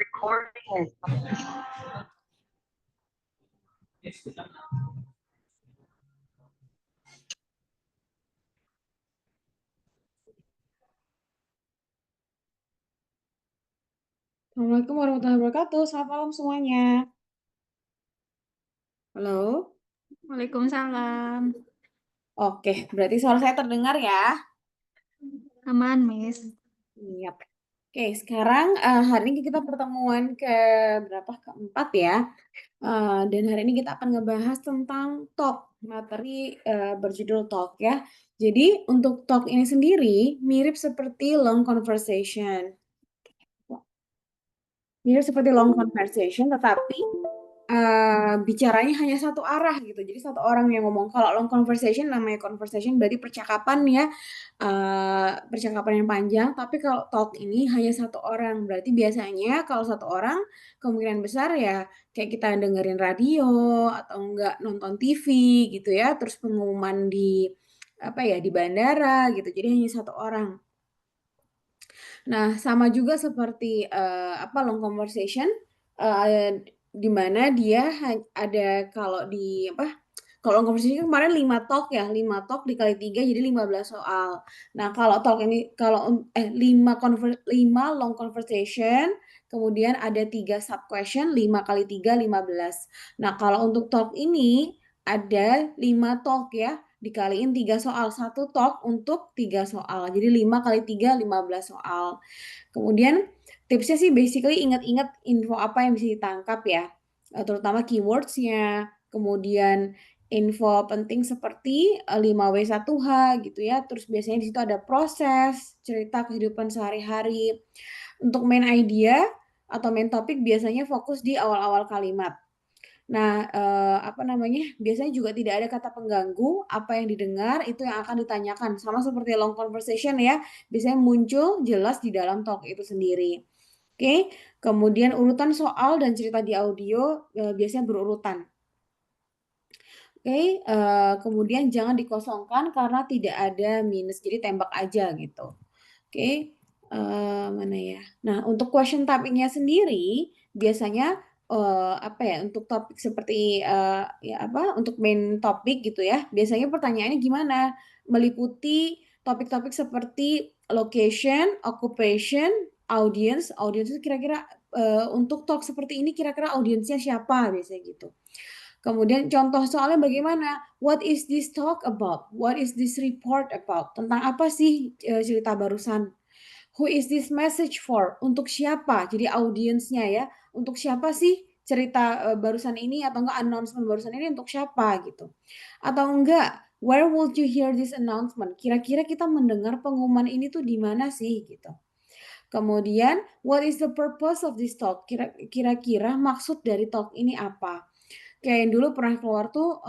Recording. Assalamualaikum warahmatullahi wabarakatuh. Selamat malam semuanya. Halo. Waalaikumsalam. Oke, berarti suara saya terdengar ya? Aman, Miss. Siap. Oke, sekarang hari ini kita pertemuan ke berapa? Keempat ya. Dan hari ini kita akan ngebahas tentang talk, materi berjudul talk ya. Jadi untuk talk ini sendiri mirip seperti long conversation. Mirip seperti long conversation, tetapi bicaranya hanya satu arah gitu. Jadi satu orang yang ngomong. Kalau long conversation namanya conversation berarti percakapan ya, percakapan yang panjang. Tapi kalau talk ini hanya satu orang. Berarti biasanya kalau satu orang kemungkinan besar ya kayak kita dengerin radio atau enggak nonton TV gitu ya. Terus pengumuman di apa ya di bandara gitu. Jadi hanya satu orang. Nah, sama juga seperti apa long conversation di mana dia ada kalau di apa kalau long conversation kemarin 5 talk dikali 3 jadi 15 soal. Nah, kalau talk ini kalau 5 long conversation kemudian ada 3 sub question 5 kali 3 15. Nah, kalau untuk talk ini ada 5 talk ya dikaliin 3 soal, satu talk untuk 3 soal. Jadi 5 kali 3 15 soal. Kemudian tipsnya sih basically ingat-ingat info apa yang bisa ditangkap ya, terutama keywordsnya, kemudian info penting seperti 5W1H gitu ya. Terus biasanya di situ ada proses, cerita kehidupan sehari-hari. Untuk main idea atau main topik biasanya fokus di awal-awal kalimat. Nah, apa namanya, biasanya juga tidak ada kata pengganggu, apa yang didengar itu yang akan ditanyakan. Sama seperti long conversation ya, biasanya muncul jelas di dalam talk itu sendiri. Oke, kemudian urutan soal dan cerita di audio biasanya berurutan. Oke, kemudian jangan dikosongkan karena tidak ada minus, jadi tembak aja gitu. Oke, mana ya? Nah, untuk question topicnya sendiri biasanya apa ya? Untuk topik seperti ya apa? Untuk main topik gitu ya. Biasanya pertanyaannya gimana? Meliputi topik-topik seperti location, occupation, audience. Audience itu kira-kira untuk talk seperti ini kira-kira audiensnya siapa biasanya gitu. Kemudian contoh soalnya bagaimana? What is this talk about? What is this report about? Tentang apa sih cerita barusan? Who is this message for? Untuk siapa? Jadi audiensnya ya. Untuk siapa sih cerita barusan ini atau enggak announcement barusan ini untuk siapa gitu. Atau enggak, where would you hear this announcement? Kira-kira kita mendengar pengumuman ini tuh di mana sih gitu. Kemudian, what is the purpose of this talk? Kira-kira maksud dari talk ini apa? Kayak yang dulu pernah keluar tuh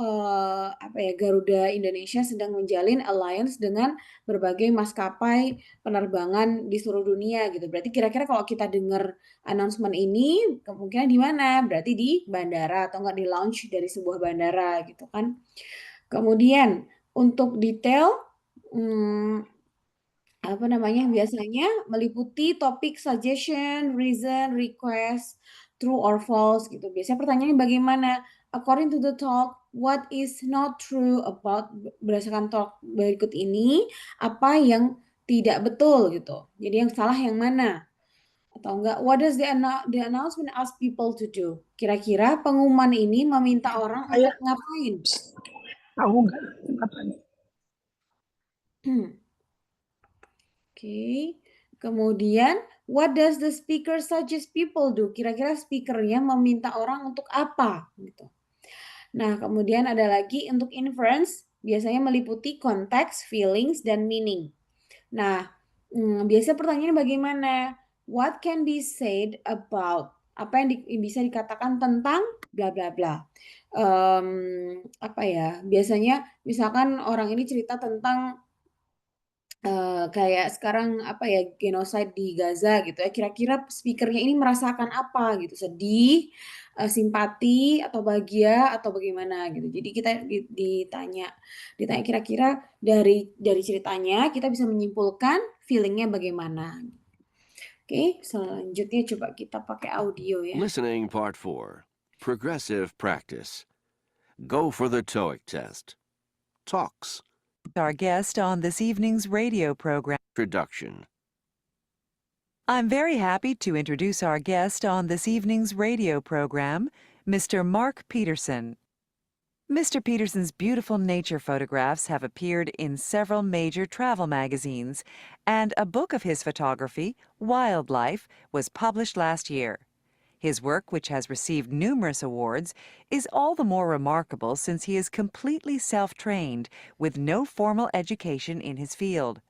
apa ya Garuda Indonesia sedang menjalin alliance dengan berbagai maskapai penerbangan di seluruh dunia gitu. Berarti kira-kira kalau kita dengar announcement ini kemungkinan di mana? Berarti di bandara atau enggak di launch dari sebuah bandara gitu kan. Kemudian untuk detail apa namanya biasanya meliputi topik suggestion, reason, request, true or false gitu. Biasanya pertanyaannya bagaimana? According to the talk, what is not true about berdasarkan talk berikut ini, apa yang tidak betul gitu. Jadi yang salah yang mana? Atau enggak, what does the announcement ask people to do? Kira-kira pengumuman ini meminta orang untuk ngapain? Tahu nggak apa nih? Oke. Kemudian, what does the speaker suggest people do? Kira-kira speakernya meminta orang untuk apa? Gitu. Nah, kemudian ada lagi untuk inference, biasanya meliputi konteks, feelings, dan meaning. Nah, biasanya pertanyaannya bagaimana? What can be said about? Apa yang bisa dikatakan tentang bla bla bla. Apa ya? Biasanya misalkan orang ini cerita tentang kayak sekarang apa ya genocide di Gaza gitu ya kira-kira speakernya ini merasakan apa gitu sedih simpati atau bahagia atau bagaimana gitu jadi kita ditanya ditanya kira-kira dari ceritanya kita bisa menyimpulkan feelingnya bagaimana. Oke, selanjutnya coba kita pakai audio ya. Listening Part 4. Progressive Practice. Go for the TOEIC test. Talks. Our guest on this evening's radio program. Introduction. I'm very happy to introduce our guest on this evening's radio program, Mr. Mark Peterson. Mr. Peterson's beautiful nature photographs have appeared in several major travel magazines, and a book of his photography, Wildlife, was published last year. His work, which has received numerous awards, is all the more remarkable since he is completely self-trained with no formal education in his field.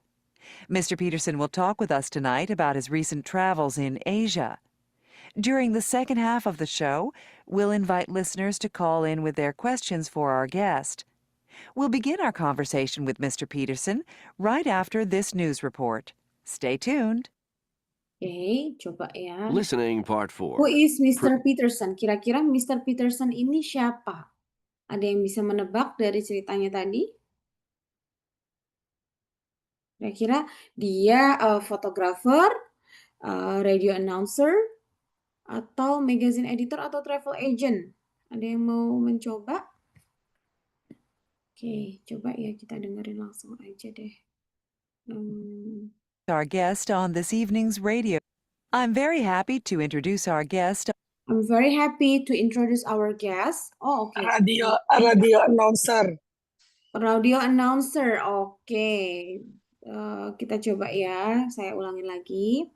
Mr. Peterson will talk with us tonight about his recent travels in Asia. During the second half of the show, we'll invite listeners to call in with their questions for our guest. We'll begin our conversation with Mr. Peterson right after this news report. Stay tuned. Oke, coba ya. Listening Part Who 4. is Mr. Peterson? Kira-kira Mr. Peterson ini siapa? Ada yang bisa menebak dari ceritanya tadi? Kira-kira dia fotografer, radio announcer, atau magazine editor atau travel agent? Ada yang mau mencoba? Oke, coba ya kita dengerin langsung aja deh. Our guest on this evening's radio. I'm very happy to introduce our guest. I'm very happy to introduce our guest. Oh, oke. Radio announcer. Radio announcer. Oke. Kita coba ya. Saya ulangin lagi.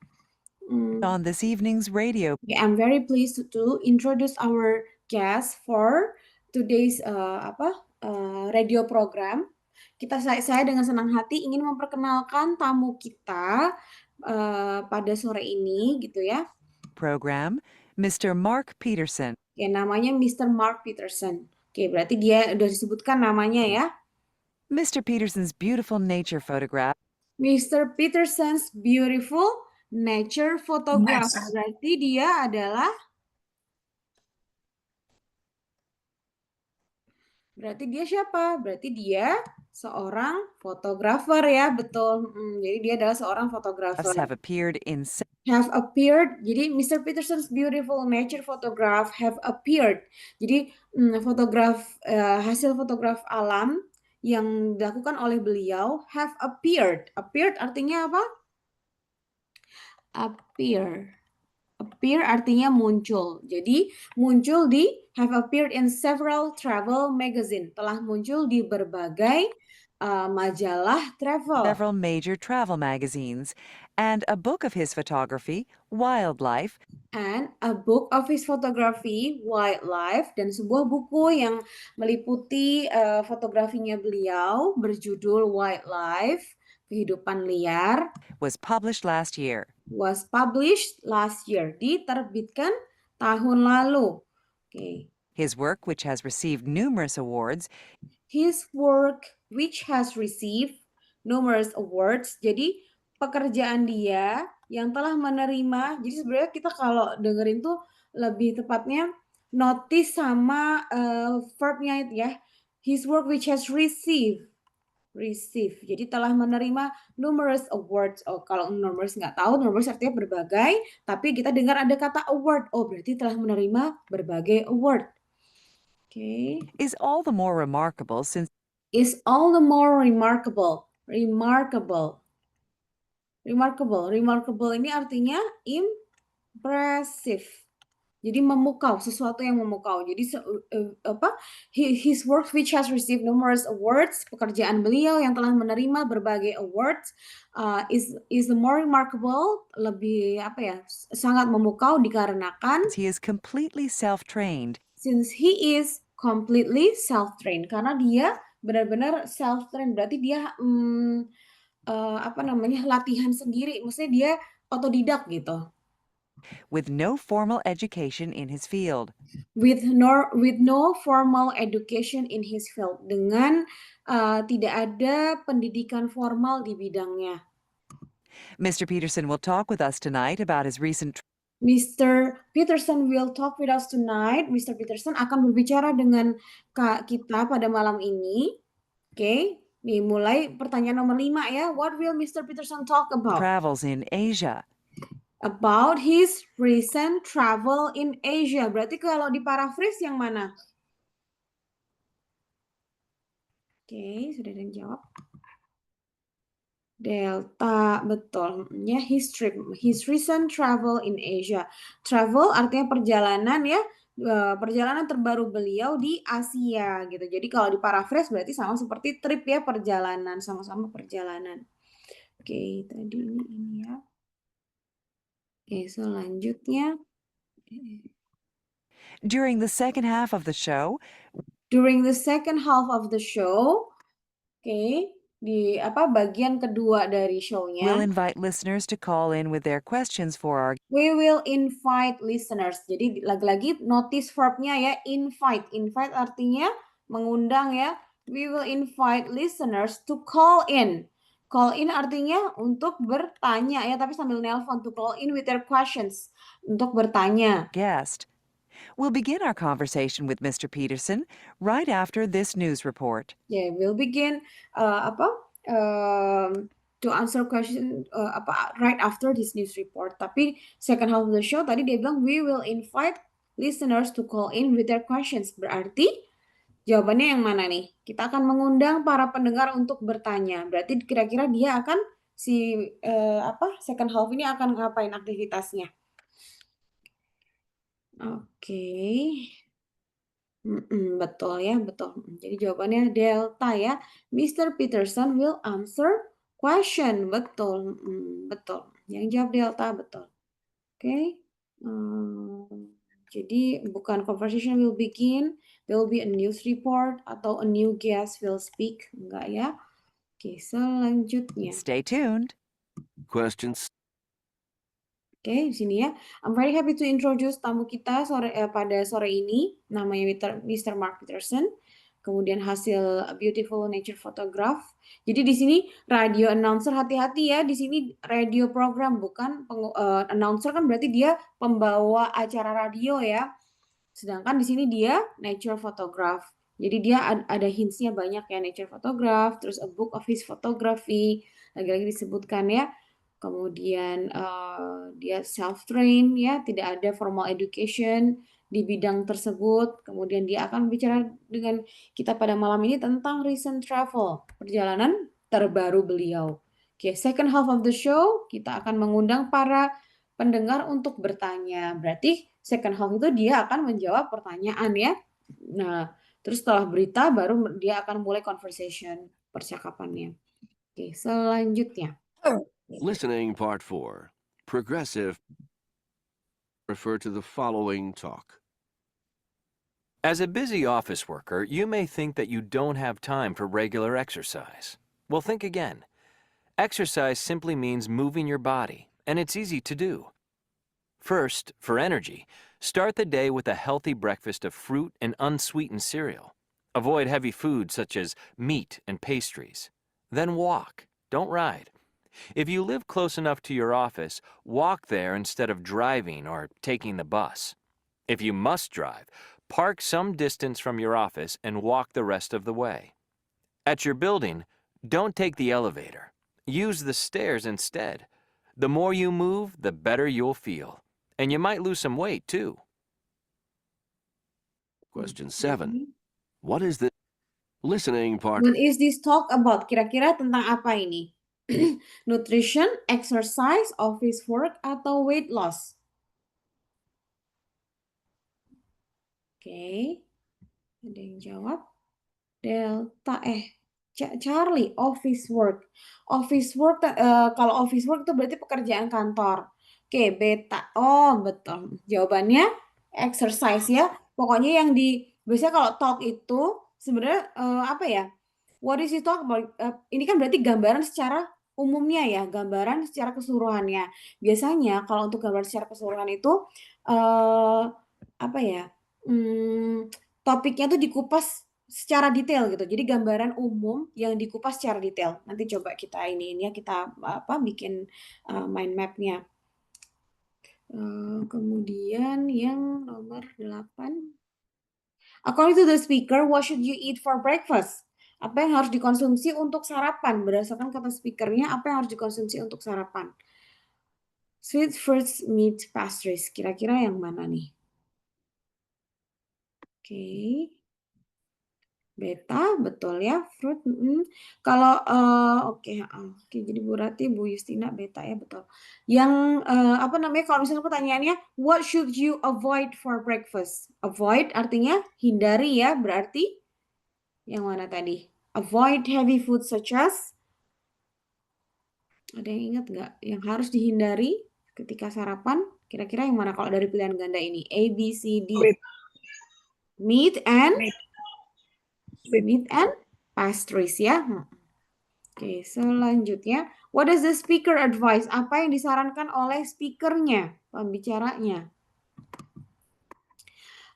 On this evening's radio. Okay, I'm very pleased to introduce our guest for today's radio program. Saya dengan senang hati ingin memperkenalkan tamu kita pada sore ini gitu ya. Program, Mr. Mark Peterson. Ya, namanya Mr. Mark Peterson. Oke, berarti dia udah disebutkan namanya ya. Mr. Peterson's beautiful nature photograph. Mr. Peterson's beautiful nature photograph. Nice. Berarti dia adalah siapa? Berarti dia seorang fotografer ya, betul. Jadi dia adalah seorang fotografer. Have appeared in Jadi Mr. Peterson's beautiful nature photograph have appeared. Jadi hasil fotograf alam yang dilakukan oleh beliau have appeared. Appeared artinya apa? Appear artinya muncul. Jadi muncul have appeared in several travel magazine. Telah muncul di berbagai majalah travel. Several major travel magazines, and a book of his photography, Wildlife. And a book of his photography, Wildlife, dan sebuah buku yang meliputi fotografinya beliau berjudul Wildlife, Kehidupan Liar. Was published last year. Diterbitkan tahun lalu. Okay. His work, which has received numerous awards. Jadi pekerjaan dia yang telah menerima. Jadi sebenarnya kita kalau dengerin tuh lebih tepatnya notice sama verbnya itu ya. His work which has received. Jadi telah menerima numerous awards. Oh, kalau numerous nggak tahu, numerous artinya berbagai, tapi kita dengar ada kata award. Oh, berarti telah menerima berbagai award. Okay. Is all the more remarkable since Remarkable ini artinya impressive. Jadi memukau, sesuatu yang memukau. Jadi his work which has received numerous awards, pekerjaan beliau yang telah menerima berbagai awards is the more remarkable, lebih sangat memukau dikarenakan he is completely self-trained. Since he is completely self-trained, karena dia benar-benar self-trained, berarti dia latihan sendiri, maksudnya dia otodidak gitu. With no formal education in his field. With no formal education in his field. Dengan tidak ada pendidikan formal di bidangnya. Mr. Peterson will talk with us tonight about his recent. Mr. Peterson will talk with us tonight. Mr. Peterson akan berbicara dengan kita pada malam ini. Oke, nih mulai pertanyaan nomor 5 ya. What will Mr. Peterson talk about? Travels in Asia. About his recent travel in Asia. Berarti kalau di paraphrase yang mana? Oke, sudah ada yang jawab. Delta, betul. Ya, his recent travel in Asia. Travel artinya perjalanan ya, perjalanan terbaru beliau di Asia gitu. Jadi kalau di paraphrase berarti sama seperti trip ya, perjalanan, sama-sama perjalanan. Oke, tadi ini ya. Oke, selanjutnya. During the second half of the show, During the second half of the show, oke, di bagian kedua dari we'll show-nya, invite listeners to call in with their questions for our we will invite listeners. Jadi lagi-lagi notice verb-nya ya, invite. Invite artinya mengundang ya. We will invite listeners to call in. Call in artinya untuk bertanya ya, tapi sambil nelpon, to call in with their questions. Untuk bertanya. guest. We'll begin our conversation with Mr. Peterson right after this news report. Yeah, we'll begin to answer question right after this news report. Tapi second half of the show tadi dia bilang we will invite listeners to call in with their questions. Berarti jawabannya yang mana nih? Kita akan mengundang para pendengar untuk bertanya. Berarti kira-kira dia akan second half ini akan ngapain aktivitasnya? Oke. Betul ya, betul. Jadi jawabannya Delta ya. Mr. Peterson will answer question. Betul, betul. Yang jawab Delta, betul. Oke. Jadi bukan conversation will begin, there will be a news report atau a new guest will speak. Enggak ya. Oke, selanjutnya. Stay tuned. Questions Oke, di sini ya. I'm very happy to introduce tamu kita pada sore ini. Namanya Mr. Mark Peterson. Kemudian hasil beautiful nature photograph. Jadi di sini radio announcer, hati-hati ya. Di sini radio program, bukan announcer kan berarti dia pembawa acara radio ya. Sedangkan di sini dia nature photograph. Jadi dia ada hints-nya banyak ya, nature photograph, terus a book of his photography. Lagi-lagi disebutkan ya. Kemudian dia self-trained ya, tidak ada formal education di bidang tersebut. Kemudian dia akan bicara dengan kita pada malam ini tentang recent travel, perjalanan terbaru beliau. Oke, second half of the show kita akan mengundang para pendengar untuk bertanya. Berarti second half itu dia akan menjawab pertanyaan ya. Nah, terus setelah berita baru dia akan mulai conversation, percakapannya. Oke, selanjutnya. Listening Part 4. Progressive. Refer to the following talk. As a busy office worker, you may think that you don't have time for regular exercise. Well, think again. Exercise simply means moving your body, and it's easy to do. First, for energy, start the day with a healthy breakfast of fruit and unsweetened cereal. Avoid heavy foods such as meat and pastries. Then walk, don't ride. If you live close enough to your office, walk there instead of driving or taking the bus. If you must drive, park some distance from your office and walk the rest of the way. At your building, don't take the elevator. Use the stairs instead. The more you move, the better you'll feel. And you might lose some weight too. Question 7. What is the listening part? What is this talk about? Kira-kira tentang apa ini? Nutrition, exercise, office work, atau weight loss? Oke. Ada yang jawab? Delta, Charlie, office work. Office work, kalau office work itu berarti pekerjaan kantor. Oke, beta. Oh, betul. Jawabannya exercise ya. Pokoknya biasanya kalau talk itu sebenarnya apa ya? What is it talk about? Ini kan berarti gambaran secara umumnya ya, gambaran secara keseluruhannya. Biasanya kalau untuk gambaran secara keseluruhan itu apa ya? Topiknya tuh dikupas secara detail gitu. Jadi gambaran umum yang dikupas secara detail. Nanti coba kita kita bikin mind map-nya. Kemudian yang nomor 8. According to the speaker, what should you eat for breakfast? Apa yang harus dikonsumsi untuk sarapan? Berdasarkan kata speakernya, apa yang harus dikonsumsi untuk sarapan? Sweet fruits, meat, pastries. Kira-kira yang mana nih? Oke. Beta, betul ya, fruit. Kalau oke, jadi Bu Rati, Bu Justina, beta ya betul. Yang apa namanya? Kalau misalnya pertanyaannya, what should you avoid for breakfast? Avoid artinya hindari ya, berarti yang mana tadi? Avoid heavy food such as. Ada yang ingat nggak? Yang harus dihindari ketika sarapan? Kira-kira yang mana kalau dari pilihan ganda ini? A, B, C, D. Sweet. Meat and Sweet. meat and pastries ya. Oke, selanjutnya, what does the speaker advise? Apa yang disarankan oleh speakernya, pembicaranya?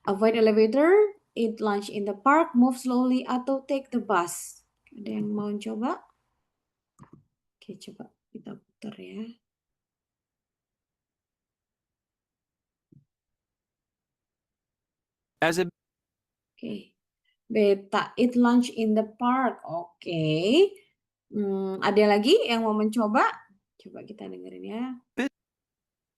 Avoid elevator, eat lunch in the park, move slowly, atau take the bus. Ada yang mau coba? Oke, coba kita putar ya. As a Oke, beta, eat lunch in the park. Oke. Ada lagi yang mau mencoba? Coba kita dengerin ya.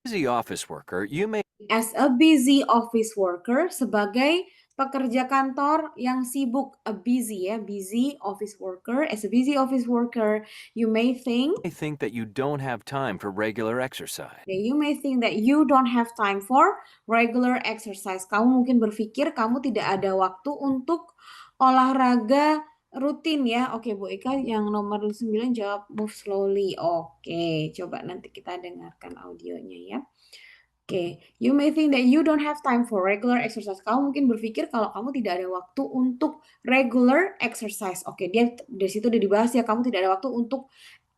busy office worker, you may As a busy office worker, sebagai pekerja kantor yang sibuk, a busy ya, busy office worker. As a busy office worker, you may think think that you don't have time for regular exercise. you may think that you don't have time for regular exercise. Kamu mungkin berpikir kamu tidak ada waktu untuk olahraga rutin ya. Oke, Bu Ika yang nomor 9 jawab move slowly. Oke, coba nanti kita dengarkan audionya ya. Oke, you may think that you don't have time for regular exercise. Kamu mungkin berpikir kalau kamu tidak ada waktu untuk regular exercise. Oke, dia di situ udah dibahas ya, kamu tidak ada waktu untuk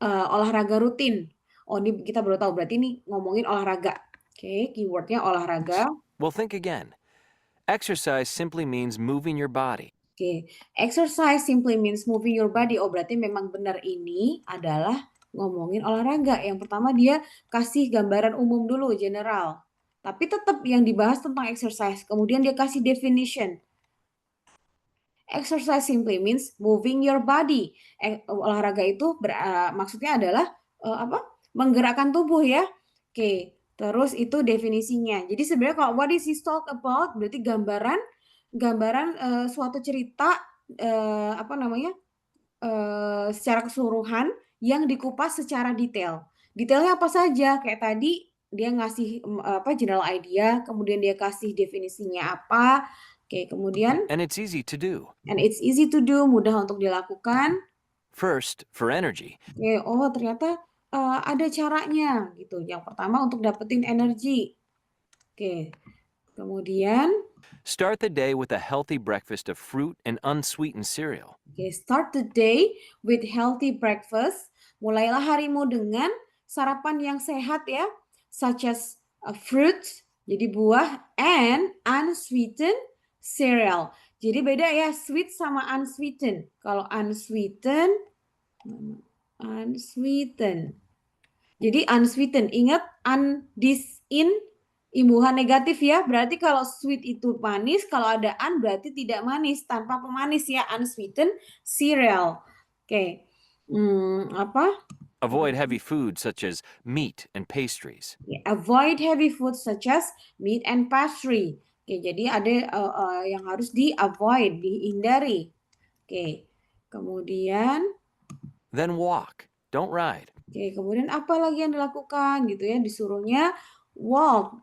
olahraga rutin. Oh, ini kita baru tahu, berarti ini ngomongin olahraga. Oke, keywordnya olahraga. Well, think again. Exercise simply means moving your body. Oke, exercise simply means moving your body. Oh, berarti memang benar ini adalah ngomongin olahraga. Yang pertama dia kasih gambaran umum dulu, general. Tapi tetap yang dibahas tentang exercise. Kemudian dia kasih definition. Exercise simply means moving your body. Olahraga itu maksudnya adalah menggerakkan tubuh ya. Oke, terus itu definisinya. Jadi sebenarnya kalau what is this talk about berarti gambaran suatu cerita secara keseluruhan yang dikupas secara detail. Detailnya apa saja? Kayak tadi dia ngasih general idea, kemudian dia kasih definisinya apa. Oke, kemudian And it's easy to do. mudah untuk dilakukan. First, for energy, Oke, oh ternyata ada caranya gitu. Yang pertama untuk dapetin energi. Oke. Kemudian start the day with a healthy breakfast of fruit and unsweetened cereal. start the day with healthy breakfast. Mulailah harimu dengan sarapan yang sehat ya, such as fruit, jadi buah, and unsweetened cereal. Jadi beda ya, sweet sama unsweetened. Kalau unsweetened. Jadi unsweetened, ingat imbuhan negatif ya. Berarti kalau sweet itu manis, kalau ada un berarti tidak manis, tanpa pemanis ya, unsweetened cereal. Oke. Avoid heavy food such as meat and pastries. Avoid heavy food such as meat and pastry. Oke, jadi ada yang harus di-avoid, dihindari. Oke. Kemudian Then walk, don't ride. Oke, kemudian apa lagi yang dilakukan gitu ya? Disuruhnya walk.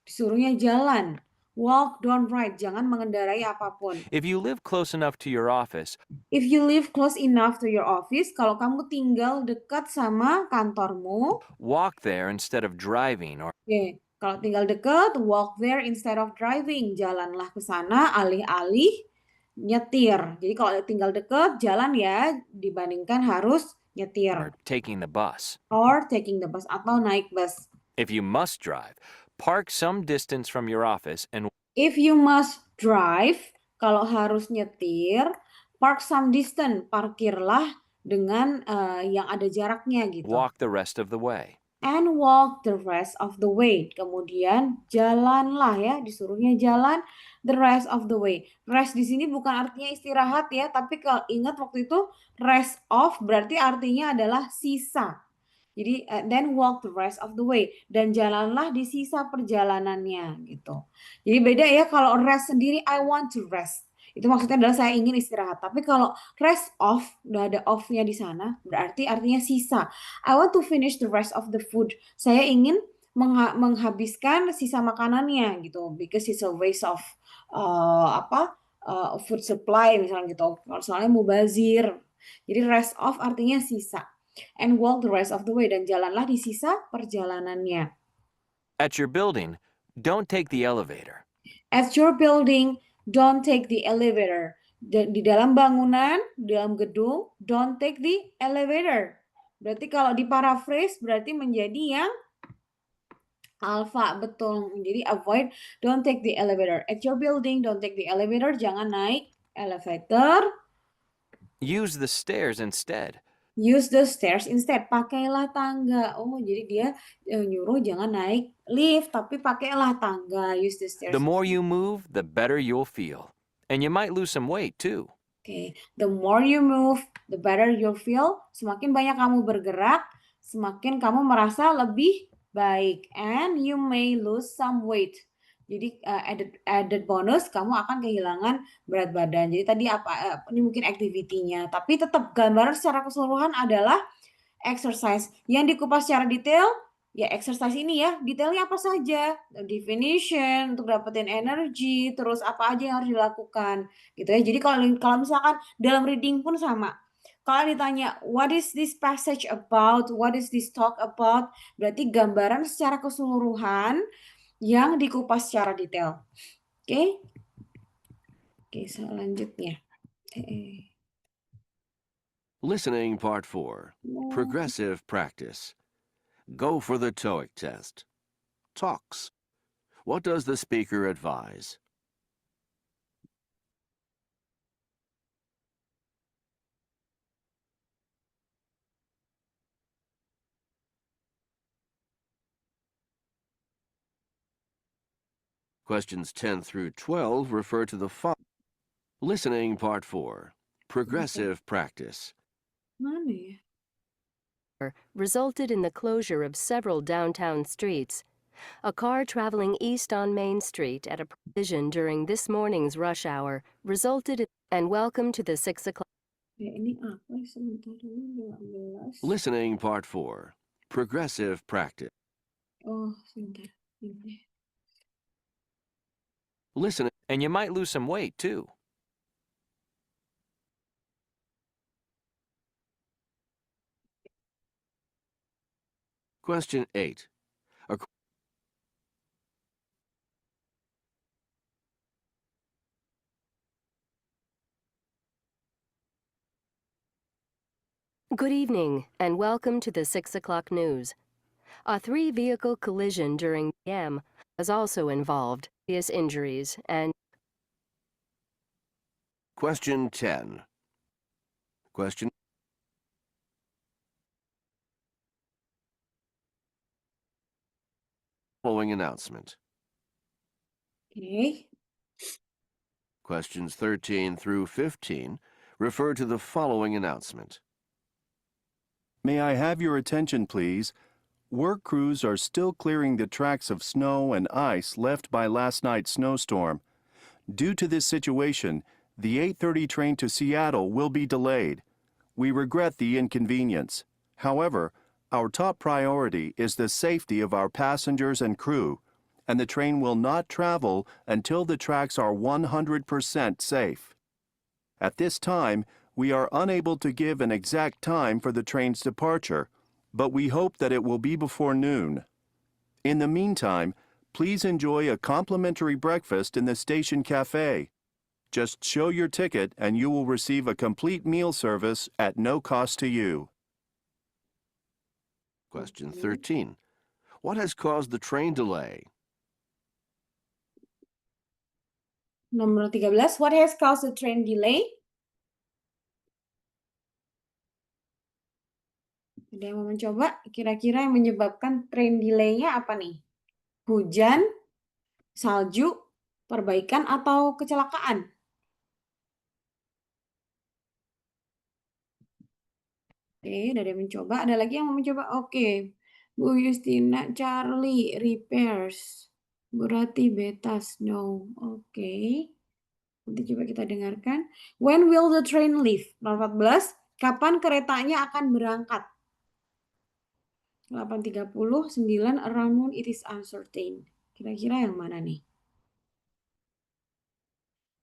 Disuruhnya jalan. Walk, don't ride. Jangan mengendarai apapun. If you live close enough to your office, Kalau kamu tinggal dekat sama kantormu, walk there instead of driving or oke, kalau tinggal dekat, walk there instead of driving. Jalanlah ke sana alih-alih nyetir. Jadi kalau tinggal dekat, jalan ya dibandingkan harus nyetir. taking the bus. Or taking the bus atau naik bus. If you must drive, park some distance from your office and If you must drive, kalau harus nyetir, park some distance, parkirlah dengan yang ada jaraknya gitu. walk the rest of the way. And walk the rest of the way. Kemudian jalanlah ya, disuruhnya jalan the rest of the way. Rest di sini bukan artinya istirahat ya, tapi kalau ingat waktu itu rest of berarti artinya adalah sisa. Jadi then walk the rest of the way, dan jalanlah di sisa perjalanannya gitu. Jadi beda ya, kalau rest sendiri I want to rest. Itu maksudnya adalah saya ingin istirahat. Tapi kalau rest off, udah ada off-nya di sana, berarti artinya sisa. I want to finish the rest of the food. Saya ingin menghabiskan sisa makanannya gitu, because it's a waste of food supply misalnya gitu. Kalau soalnya mubazir. Jadi rest off artinya sisa. And walk the rest of the way, dan jalanlah di sisa perjalanannya. At your building, don't take the elevator. At your building, don't take the elevator. Di dalam bangunan, di dalam gedung, don't take the elevator. Berarti kalau di paraphrase berarti menjadi yang alpha, betul. Jadi avoid, don't take the elevator. At your building, don't take the elevator. Jangan naik elevator. Use the stairs instead. Use the stairs instead. Pakailah tangga. Oh, jadi dia nyuruh jangan naik lift, tapi pakailah tangga. Use the stairs. The more you move, the better you'll feel. And you might lose some weight too. Okay. The more you move, the better you'll feel. Semakin banyak kamu bergerak, semakin kamu merasa lebih baik. And you may lose some weight. Jadi added bonus, kamu akan kehilangan berat badan. Jadi tadi ini mungkin activity-nya, tapi tetap gambaran secara keseluruhan adalah exercise. Yang dikupas secara detail, ya exercise ini ya, detailnya apa saja, definition untuk dapetin energi, terus apa aja yang harus dilakukan, gitu ya. Jadi kalau misalkan dalam reading pun sama. Kalau ditanya, what is this passage about? What is this talk about? Berarti gambaran secara keseluruhan yang dikupas secara detail. Oke? Oke, selanjutnya. Listening Part 4. Progressive practice. Go for the TOEIC test. Talks. What does the speaker advise? Questions 10 through 12 refer to the following. Listening Part 4. Progressive practice. Mana ya? Resulted in the closure of several downtown streets. A car traveling east on Main Street at a precision during this morning's rush hour resulted in, and welcome to the 6 o'clock. Ini apa? Sebentar dulu, 12. Listening Part 4. Progressive practice. Oh, sebentar. Ini. Listening. And you might lose some weight too. Question 8. Good evening, and welcome to the 6 o'clock news. A 3-vehicle collision during p.m. was also involved, serious injuries, and Question 10. Question. Following announcement. Okay. Questions 13 through 15 refer to the following announcement. May I have your attention, please? Work crews are still clearing the tracks of snow and ice left by last night's snowstorm. Due to this situation, the 8:30 train to Seattle will be delayed. We regret the inconvenience. However, our top priority is the safety of our passengers and crew, and the train will not travel until the tracks are 100% safe. At this time, we are unable to give an exact time for the train's departure, but we hope that it will be before noon. In the meantime, please enjoy a complimentary breakfast in the station cafe. Just show your ticket and you will receive a complete meal service at no cost to you. Question 13. What has caused the train delay? Nomor 13. What has caused the train delay? Ada yang mau mencoba? Kira-kira yang menyebabkan train delay-nya apa nih? Hujan, salju, perbaikan, atau kecelakaan? Oke, udah ada yang mencoba. Ada lagi yang mau mencoba? Oke. Bu Justina, Charlie, repairs. Bu Rati, beta, snow. Oke. Nanti coba kita dengarkan. When will the train leave? 14. Kapan keretanya akan berangkat? 8.30, 9, around noon, it is uncertain. Kira-kira yang mana nih?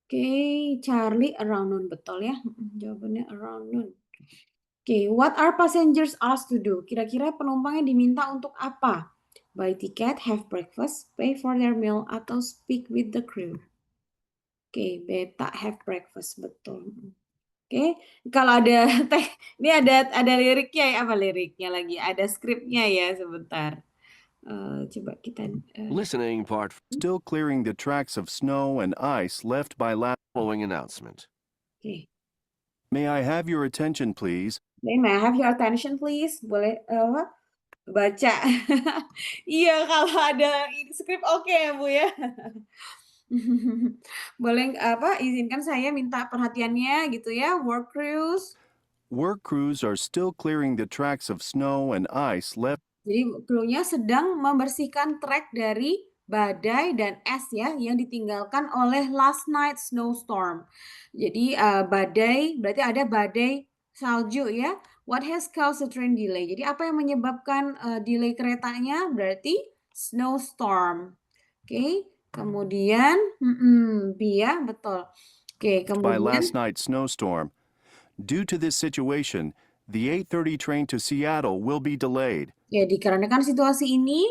Oke, Charlie, around noon. Betul ya? Jawabannya around noon. Oke, what are passengers asked to do? Kira-kira penumpangnya diminta untuk apa? Buy ticket, have breakfast, pay for their meal, atau speak with the crew. Oke, beta have breakfast, betul. Oke, kalau ada ini ada liriknya ya, apa liriknya lagi? Ada skripnya ya, sebentar. Coba kita Listening part Still clearing the tracks of snow and ice left by last. following announcement. Oke. May I have your attention, please? May I have your attention please? Boleh baca. Iya, kalau ada skrip oke ya, Bu ya. Boleh izinkan saya minta perhatiannya gitu ya, work crews. Work crews are still clearing the tracks of snow and ice left. Jadi krunya sedang membersihkan trek dari badai dan es ya yang ditinggalkan oleh last night snowstorm. Jadi badai berarti ada badai salju ya. What has caused the train delay? Jadi apa yang menyebabkan delay keretanya? Berarti snowstorm. Oke, kemudian B ya, betul. Oke, By kemudian last night's snowstorm. Due to this situation, the 8:30 train to Seattle will be delayed. ya dikarenakan situasi ini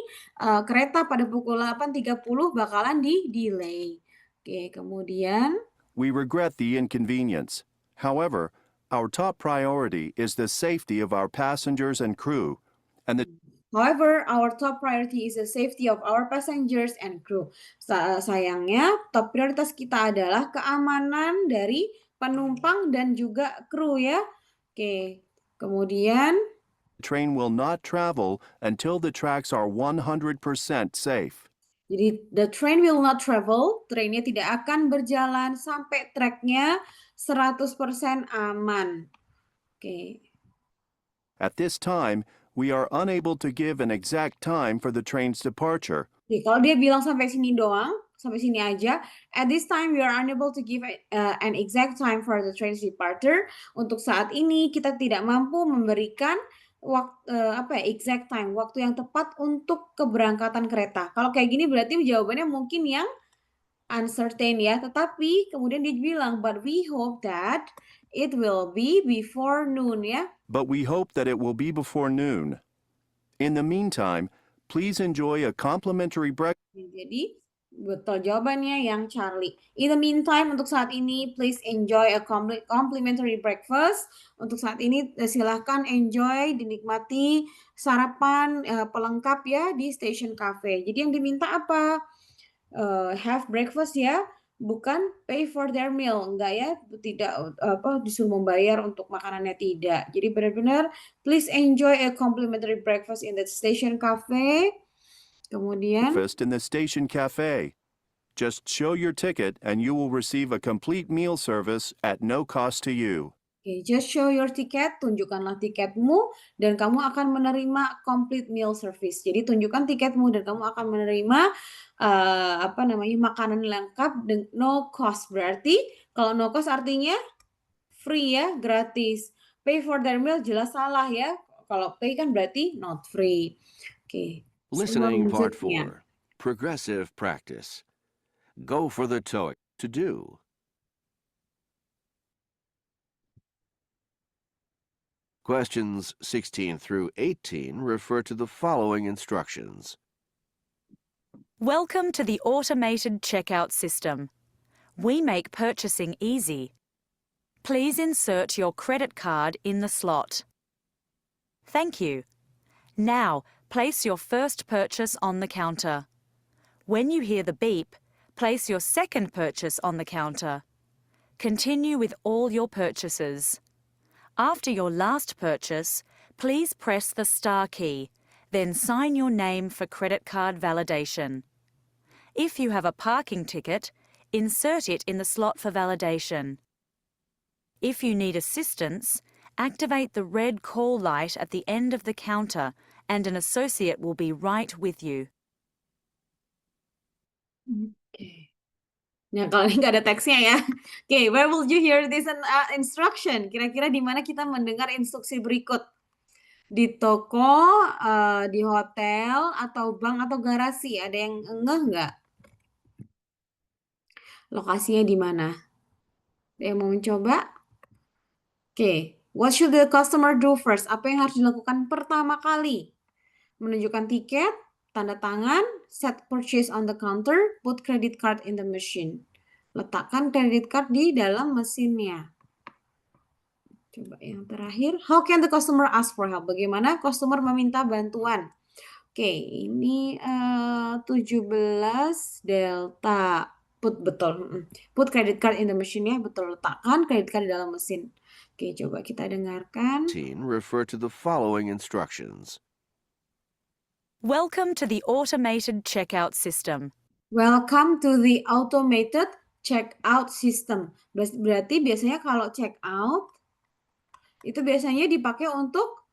kereta pada pukul 8.30 bakalan di-delay. Oke, kemudian We regret the inconvenience. However, our top priority is the safety of our passengers and crew, and the however, our top priority is the safety of our passengers and crew. Sayangnya, top prioritas kita adalah keamanan dari penumpang dan juga kru ya. Oke, kemudian train will not travel until the tracks are 100% safe. jadi the train will not travel, trainnya tidak akan berjalan sampai treknya 100% aman. Oke. At this time, we are unable to give an exact time for the train's departure. Oke, kalau dia bilang sampai sini doang, sampai sini aja. At this time, we are unable to give an exact time for the train's departure. Untuk saat ini, kita tidak mampu memberikan exact time, waktu yang tepat untuk keberangkatan kereta. Kalau kayak gini berarti jawabannya mungkin yang uncertain ya. Tetapi kemudian dia bilang, but we hope that it will be before noon ya. But we hope that it will be before noon. In the meantime, please enjoy a complimentary breakfast. Jadi betul jawabannya yang Charlie. In the meantime, untuk saat ini, please enjoy a complimentary breakfast. Untuk saat ini, silahkan enjoy, dinikmati sarapan pelengkap ya di Station Cafe. Jadi yang diminta apa? Have breakfast ya, bukan pay for their meal. Enggak ya, tidak disuruh membayar untuk makanannya, tidak. Jadi benar-benar please enjoy a complimentary breakfast in the Station Cafe. Kemudian Breakfast in the station cafe. Just show your ticket and you will receive a complete meal service at no cost to you. Okay, just show your ticket, tunjukkanlah tiketmu dan kamu akan menerima complete meal service. Jadi tunjukkan tiketmu dan kamu akan menerima makanan lengkap dengan no cost. Berarti kalau no cost artinya free ya, gratis. Pay for their meal jelas salah ya. Kalau pay kan berarti not free. Oke. Listening part Selanjutnya. 4. Progressive practice. Go for the TOEIC to do. Questions 16 through 18 refer to the following instructions. Welcome to the automated checkout system. We make purchasing easy. Please insert your credit card in the slot. Thank you. Now, place your first purchase on the counter. When you hear the beep, place your second purchase on the counter. Continue with all your purchases. After your last purchase, please press the star key, then sign your name for credit card validation. If you have a parking ticket, insert it in the slot for validation. If you need assistance, Activate the red call light at the end of the counter and an associate will be right with you. Oke. Nah, kalau ini nggak ada teksnya ya. Oke, where will you hear this instruction? Kira-kira di mana kita mendengar instruksi berikut? Di toko, di hotel, atau bank, atau garasi? Ada yang ngeh nggak? Lokasinya di mana? Ada yang mau mencoba? Oke, what should the customer do first? Apa yang harus dilakukan pertama kali? Menunjukkan tiket, tanda tangan, set purchase on the counter, put credit card in the machine. Letakkan credit card di dalam mesinnya. Coba yang terakhir, how can the customer ask for help? Bagaimana customer meminta bantuan? Oke, ini 17 delta. Put betul. Put credit card in the machine ya, betul. Letakkan credit card di dalam mesin. Oke, coba kita dengarkan. Refer to the following instructions. Welcome to the automated checkout system. Welcome to the automated checkout system. Berarti biasanya kalau checkout itu biasanya dipakai untuk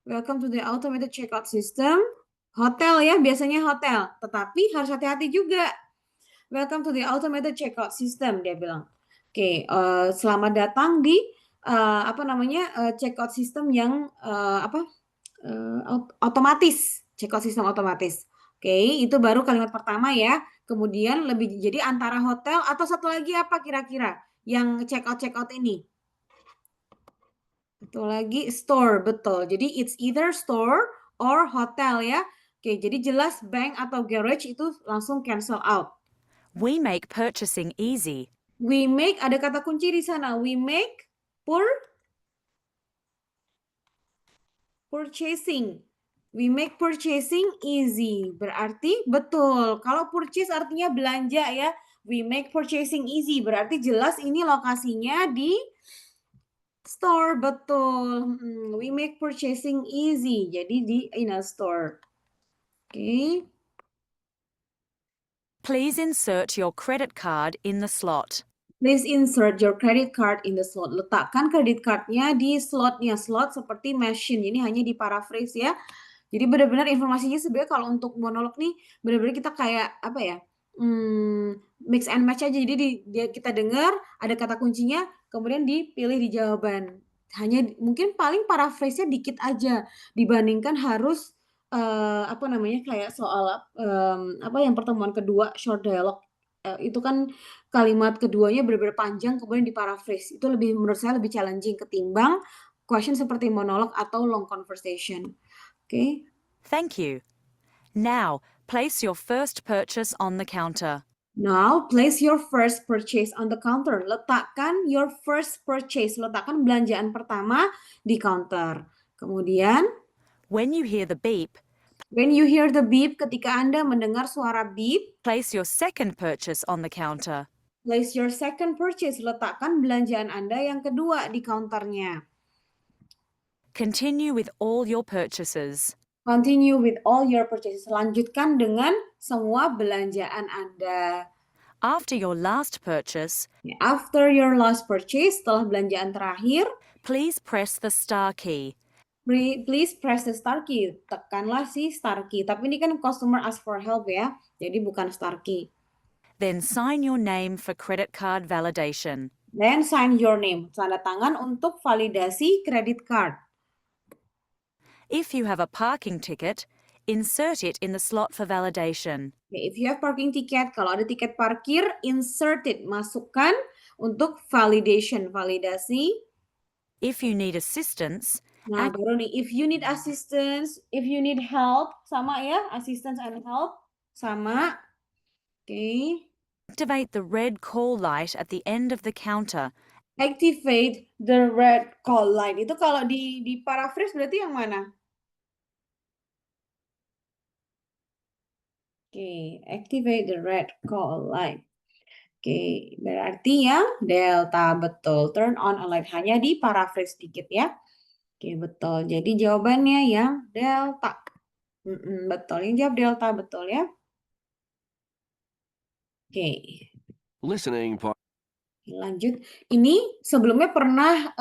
welcome to the automated checkout system. Hotel ya, biasanya hotel. Tetapi harus hati-hati juga. Welcome to the automated checkout system, dia bilang. Oke, selamat datang di checkout system yang otomatis, checkout system otomatis. Oke, itu baru kalimat pertama ya. Kemudian jadi antara hotel atau satu lagi apa kira-kira yang checkout ini? Satu lagi store, betul. Jadi it's either store or hotel ya. Oke, jadi jelas bank atau garage itu langsung cancel out. We make purchasing easy. We make, ada kata kunci di sana. We make purchasing. We make purchasing easy. Berarti betul. Kalau purchase artinya belanja ya. We make purchasing easy. Berarti jelas ini lokasinya di store, betul. We make purchasing easy. Jadi in a store. Oke. Please insert your credit card in the slot. Please insert your credit card in the slot. Letakkan credit cardnya di slotnya. Slot seperti machine. Ini hanya di paraphrase ya. Jadi benar-benar informasinya sebenarnya kalau untuk monolog nih benar-benar kita kayak apa ya? Mix and match aja. Jadi kita dengar ada kata kuncinya, kemudian dipilih di jawaban. Hanya mungkin paling paraphrase-nya dikit aja dibandingkan harus kayak soal yang pertemuan kedua short dialogue. Itu kan kalimat keduanya benar-benar panjang kemudian diparaphrase. Itu menurut saya lebih challenging ketimbang question seperti monolog atau long conversation. Okay. Thank you. Now, place your first purchase on the counter. Now, place your first purchase on the counter. Letakkan your first purchase. Letakkan belanjaan pertama di counter. Kemudian, when you hear the beep, ketika Anda mendengar suara beep, place your second purchase on the counter. Place your second purchase. Letakkan belanjaan Anda yang kedua di counternya. Continue with all your purchases. Continue with all your purchases. Lanjutkan dengan semua belanjaan Anda. After your last purchase, setelah belanjaan terakhir, please press the star key. Please press the star key. Tekanlah si star key. Tapi ini kan customer ask for help ya. Jadi bukan star key. Then sign your name for credit card validation. Then sign your name. Tanda tangan untuk validasi credit card. If you have a parking ticket, insert it in the slot for validation. If you have parking ticket, kalau ada tiket parkir, insert it, masukkan untuk validation, validasi. If you need assistance, Nah, baru nih, if you need assistance, if you need help, sama ya, assistance and help, sama. Okay. Activate the red call light at the end of the counter. Activate the red call light. Itu kalau di paraphrase berarti yang mana? Oke, activate the red call light. Oke, berarti yang delta, betul. Turn on a light, hanya di paraphrase sedikit ya. Oke, betul. Jadi jawabannya yang delta. Betul, yang jawab delta, betul ya. Oke. Listening part. Lanjut. Ini sebelumnya pernah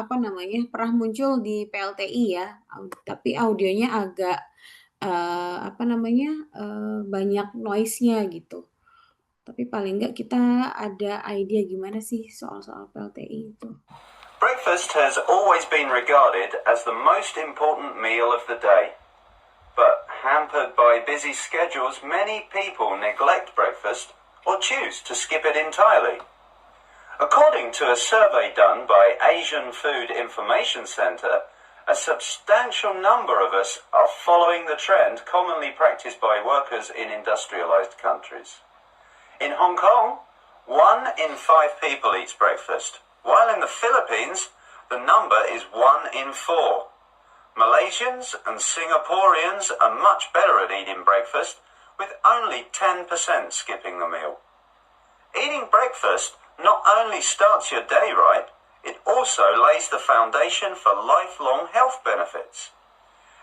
pernah muncul di PLTI ya, tapi audionya agak banyak noise-nya gitu. Tapi paling nggak kita ada idea gimana sih soal-soal PLTI itu. Breakfast has always been regarded as the most important meal of the day. But hampered by busy schedules, many people neglect breakfast or choose to skip it entirely. According to a survey done by Asian Food Information Center, a substantial number of us are following the trend commonly practiced by workers in industrialized countries. In Hong Kong, 1 in 5 people eats breakfast, while in the Philippines, the number is 1 in 4. Malaysians and Singaporeans are much better at eating breakfast, with only 10% skipping the meal. Eating breakfast not only starts your day right, it also lays the foundation for lifelong health benefits.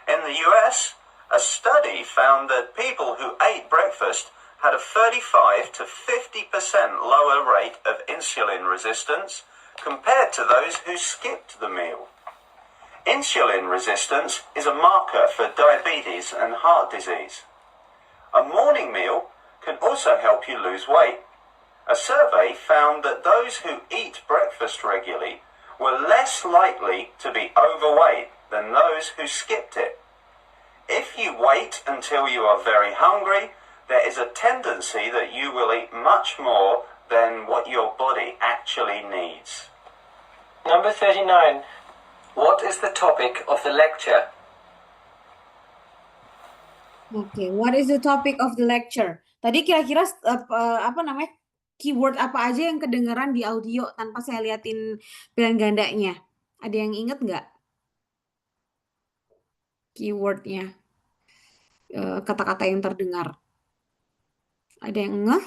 In the US, a study found that people who ate breakfast had a 35 to 50% lower rate of insulin resistance compared to those who skipped the meal. Insulin resistance is a marker for diabetes and heart disease. A morning meal can also help you lose weight. A survey found that those who eat breakfast regularly were less likely to be overweight than those who skipped it. If you wait until you are very hungry, there is a tendency that you will eat much more than what your body actually needs. Number 39. What is the topic of the lecture? Oke, what is the topic of the lecture? Tadi kira-kira keyword apa aja yang kedengeran di audio tanpa saya liatin pilihan gandanya? Ada yang inget nggak? Keywordnya, kata-kata yang terdengar. Ada yang ngeh?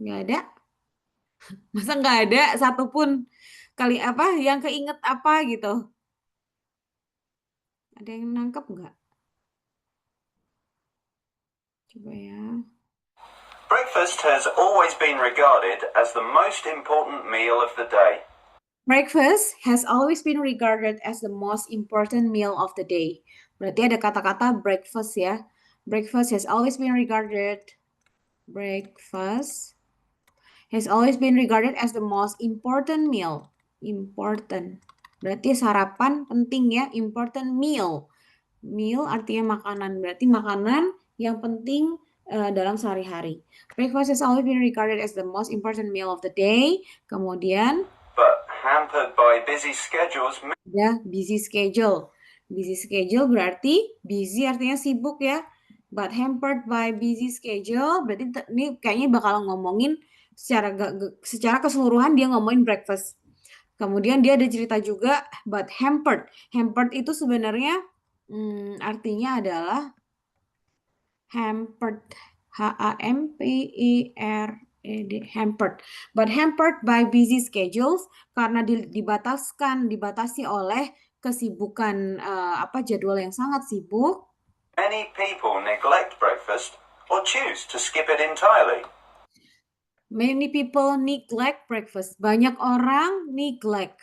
Nggak ada? Masa nggak ada satupun kali yang keinget apa gitu? Ada yang nangkep nggak? Coba ya. Breakfast has always been regarded as the most important meal of the day. Breakfast has always been regarded as the most important meal of the day. Berarti ada kata-kata breakfast ya. Breakfast has always been regarded. Breakfast has always been regarded as the most important meal. Important. Berarti sarapan penting ya. Important meal. Meal artinya makanan. Berarti makanan yang penting dalam sehari-hari. Breakfast has always been regarded as the most important meal of the day. Kemudian But hampered by busy schedules, ya, busy schedule. Busy schedule berarti busy artinya sibuk ya. But hampered by busy schedule berarti ini kayaknya bakal ngomongin secara keseluruhan dia ngomongin breakfast. Kemudian dia ada cerita juga but hampered. Hampered itu sebenarnya artinya adalah hampered, H-A-M-P-E-R-E-D, hampered. But hampered by busy schedules karena dibatasi oleh kesibukan jadwal yang sangat sibuk. many people neglect breakfast or choose to skip it entirely. Many people neglect breakfast. Banyak orang neglect.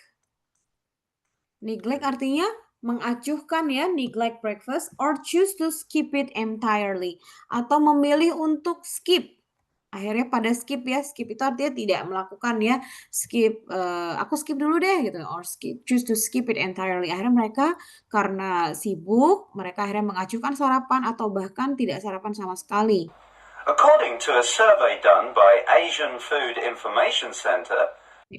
Neglect artinya mengacuhkan ya, neglect breakfast or choose to skip it entirely. Atau memilih untuk skip. Akhirnya pada skip ya. Skip itu artinya tidak melakukan ya. Skip, aku skip dulu deh gitu. Or choose to skip it entirely. Akhirnya mereka karena sibuk, mereka akhirnya mengacuhkan sarapan atau bahkan tidak sarapan sama sekali. According to a survey done by Asian Food Information Center,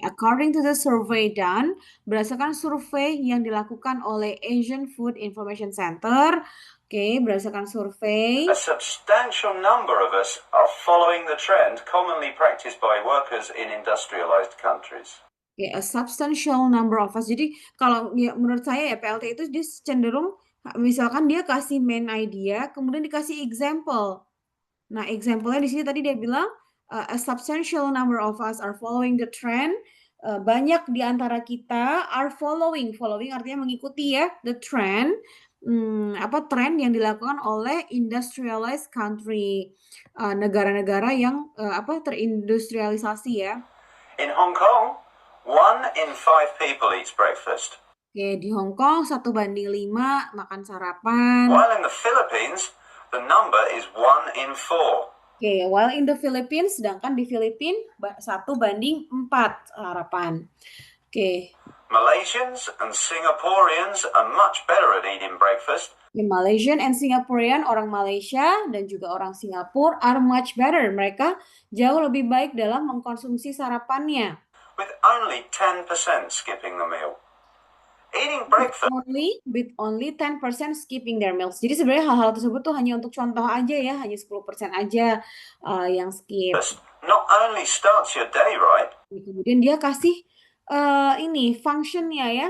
According to the survey done, berdasarkan survei yang dilakukan oleh Asian Food Information Center, berdasarkan survei, a substantial number of us are following the trend commonly practiced by workers in industrialized countries. a substantial number of us. Jadi kalau ya, menurut saya ya PLT itu dia cenderung misalkan dia kasih main idea, kemudian dikasih example. Nah, example-nya di sini tadi dia bilang a substantial number of us are following the trend. Banyak di antara kita are following artinya mengikuti ya the trend. tren yang dilakukan oleh industrialized country, negara-negara yang terindustrialisasi ya. In Hong Kong, 1 in 5 people eats breakfast, Oke, di Hong Kong 1:5 makan sarapan. while in the Philippines, the number is 1 in 4. Oke, while in the Philippines, sedangkan di Filipina 1:4 sarapan. Oke, Malaysians and Singaporeans are much better at eating breakfast, di Malaysian and Singaporean, orang Malaysia dan juga orang Singapura are much better. Mereka jauh lebih baik dalam mengkonsumsi sarapannya. with only 10% skipping the meal. Eating breakfast With only 10% skipping their meals. Jadi sebenarnya hal-hal tersebut tuh hanya untuk contoh aja ya, hanya 10% aja yang skip. not only starts your day right, Kemudian dia kasih functionnya ya.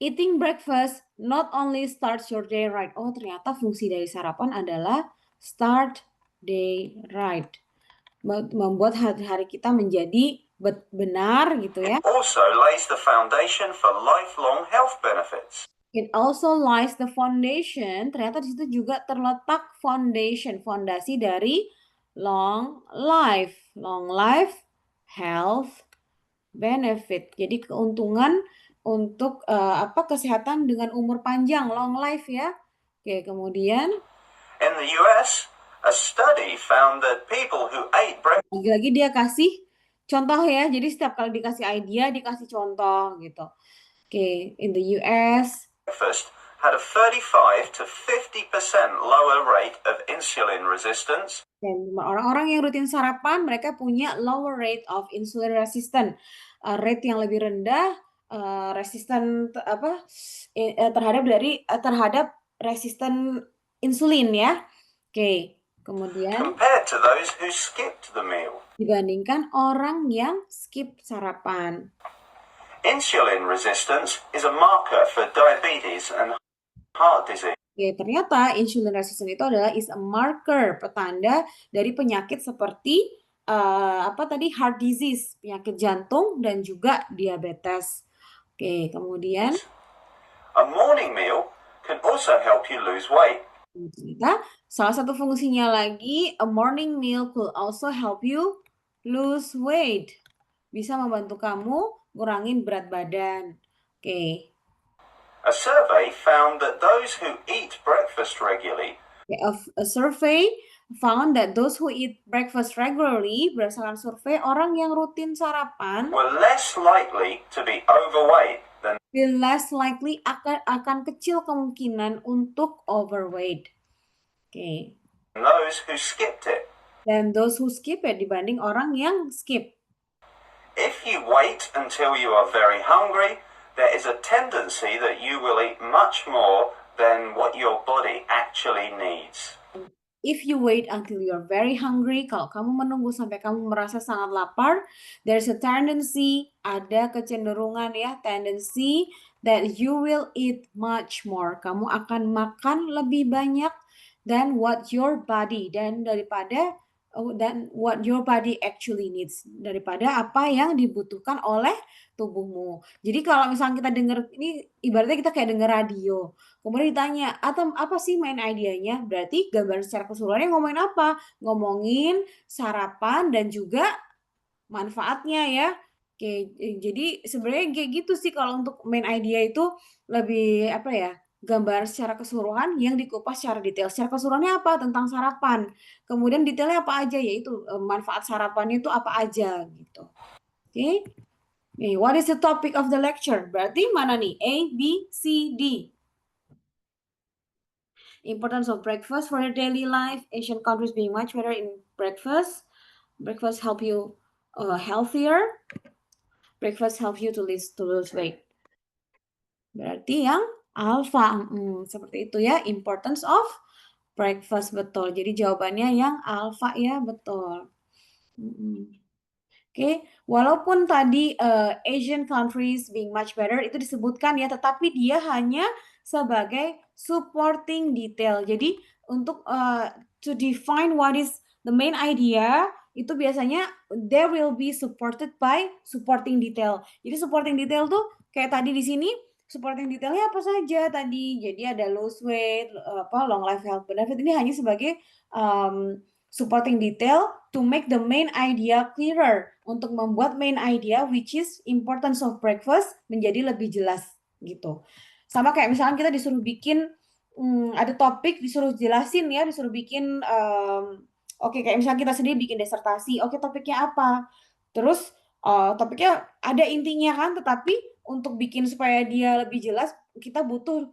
Eating breakfast not only starts your day right. Oh, ternyata fungsi dari sarapan adalah start day right. Membuat hari-hari kita menjadi benar gitu ya. also lays the foundation for lifelong health benefits. It also lies the foundation. Ternyata di situ juga terletak fondasi dari long life, health benefit. Jadi keuntungan untuk kesehatan dengan umur panjang, long life ya. Oke, kemudian In the US, a study found that people who ate lagi-lagi dia kasih contoh ya. Jadi setiap kali dikasih idea, dikasih contoh gitu. Oke, in the US breakfast had a 35 to 50% lower rate of insulin resistance, dan orang-orang yang rutin sarapan mereka punya lower rate of insulin resistant, rate yang lebih rendah, resisten terhadap resisten insulin ya. Oke, kemudian compared to those who skipped the meal. dibandingkan orang yang skip sarapan. Insulin resistance is a marker for diabetes and heart disease. Oke, ternyata insulin resistant itu adalah is a marker, petanda dari penyakit seperti heart disease, penyakit jantung dan juga diabetes. Oke, kemudian A morning meal can also help you lose weight. ternyata salah satu fungsinya lagi, a morning meal could also help you lose weight. Bisa membantu kamu ngurangin berat badan. Oke. A survey found that those who eat breakfast regularly A survey found that those who eat breakfast regularly, berdasarkan survei, orang yang rutin sarapan were less likely to be overweight than will less likely akan kecil kemungkinan untuk overweight. Oke. those who skipped it. Dan those who skip it dibanding orang yang skip. If you wait until you are very hungry, there is a tendency that you will eat much more than what your body actually needs. If you wait until you're very hungry, kalau kamu menunggu sampai kamu merasa sangat lapar, there's a tendency, ada kecenderungan ya, tendency that you will eat much more. Kamu akan makan lebih banyak than what your body, dan what your body actually needs, daripada apa yang dibutuhkan oleh tubuhmu. Jadi kalau misalnya kita dengar ini, ibaratnya kita kayak dengar radio, kemudian ditanya, atau apa sih main idenya? Berarti gambaran secara keseluruhannya ngomongin apa? Ngomongin sarapan dan juga manfaatnya ya. Oke, jadi sebenarnya kayak gitu sih kalau untuk main idea itu lebih gambar secara keseluruhan yang dikupas secara detail. Secara keseluruhannya apa? Tentang sarapan. Kemudian detailnya apa aja? Yaitu manfaat sarapannya itu apa aja gitu. Oke. Nih, what is the topic of the lecture? Berarti mana nih? A, B, C, D. Importance of breakfast for your daily life. Asian countries being much better in breakfast. Breakfast help you healthier. Breakfast help you to lose weight. Berarti yang alpha, seperti itu ya, importance of breakfast, betul. Jadi jawabannya yang alpha ya, betul. Oke, walaupun tadi Asian countries being much better itu disebutkan ya, tetapi dia hanya sebagai supporting detail. Jadi untuk to define what is the main idea, itu biasanya there will be supported by supporting detail. Jadi supporting detail tuh kayak tadi di sini, supporting detailnya apa saja tadi. Jadi ada lose weight, long life health benefit. Ini hanya sebagai supporting detail to make the main idea clearer. Untuk membuat main idea which is importance of breakfast menjadi lebih jelas gitu. Sama kayak misalnya kita disuruh bikin ada topik, disuruh jelasin ya, disuruh bikin oke, kayak misalnya kita sendiri bikin disertasi, oke topiknya apa? Terus topiknya ada intinya kan, tetapi untuk bikin supaya dia lebih jelas, kita butuh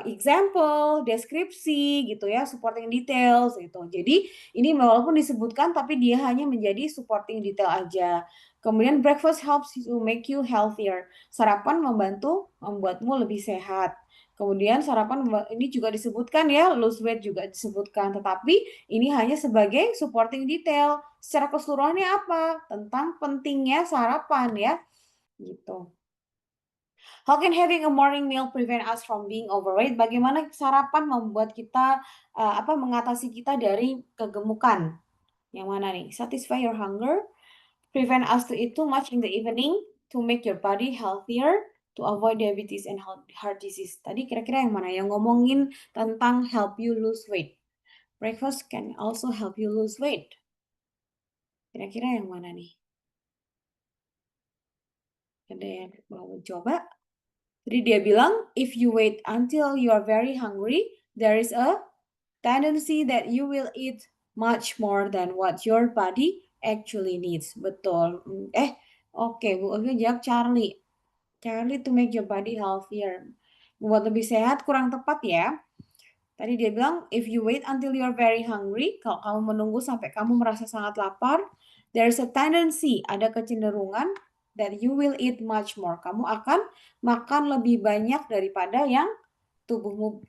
example, deskripsi gitu ya, supporting details gitu. Jadi ini walaupun disebutkan, tapi dia hanya menjadi supporting detail aja. Kemudian breakfast helps to make you healthier. Sarapan membuatmu lebih sehat. Kemudian sarapan ini juga disebutkan ya, lose weight juga disebutkan, tetapi ini hanya sebagai supporting detail. Secara keseluruhannya apa? Tentang pentingnya sarapan ya, gitu. How can having a morning meal prevent us from being overweight? Bagaimana sarapan membuat kita mengatasi kita dari kegemukan? Yang mana nih? Satisfy your hunger, prevent us to eat too much in the evening, to make your body healthier, to avoid diabetes and heart disease. Tadi kira-kira yang mana? Yang ngomongin tentang help you lose weight. Breakfast can also help you lose weight. Kira-kira yang mana nih? Ada yang mau coba? Jadi dia bilang, if you wait until you are very hungry, there is a tendency that you will eat much more than what your body actually needs. Betul. Oke, Bu Olivia jawab Charlie. Charlie, to make your body healthier. Membuat lebih sehat kurang tepat ya. Tadi dia bilang, if you wait until you are very hungry, kalau kamu menunggu sampai kamu merasa sangat lapar, there's a tendency, ada kecenderungan that you will eat much more. Kamu akan makan lebih banyak daripada yang tubuhmu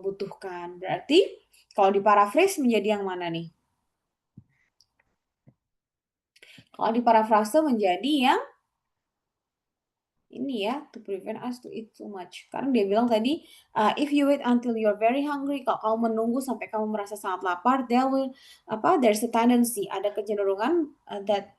butuhkan. Berarti kalau diparafrase menjadi yang mana nih? Kalau diparafrase menjadi yang ini ya, to prevent us to eat too much. Karena dia bilang tadi, if you wait until you're very hungry, kalau kamu menunggu sampai kamu merasa sangat lapar, there's a tendency, ada kecenderungan that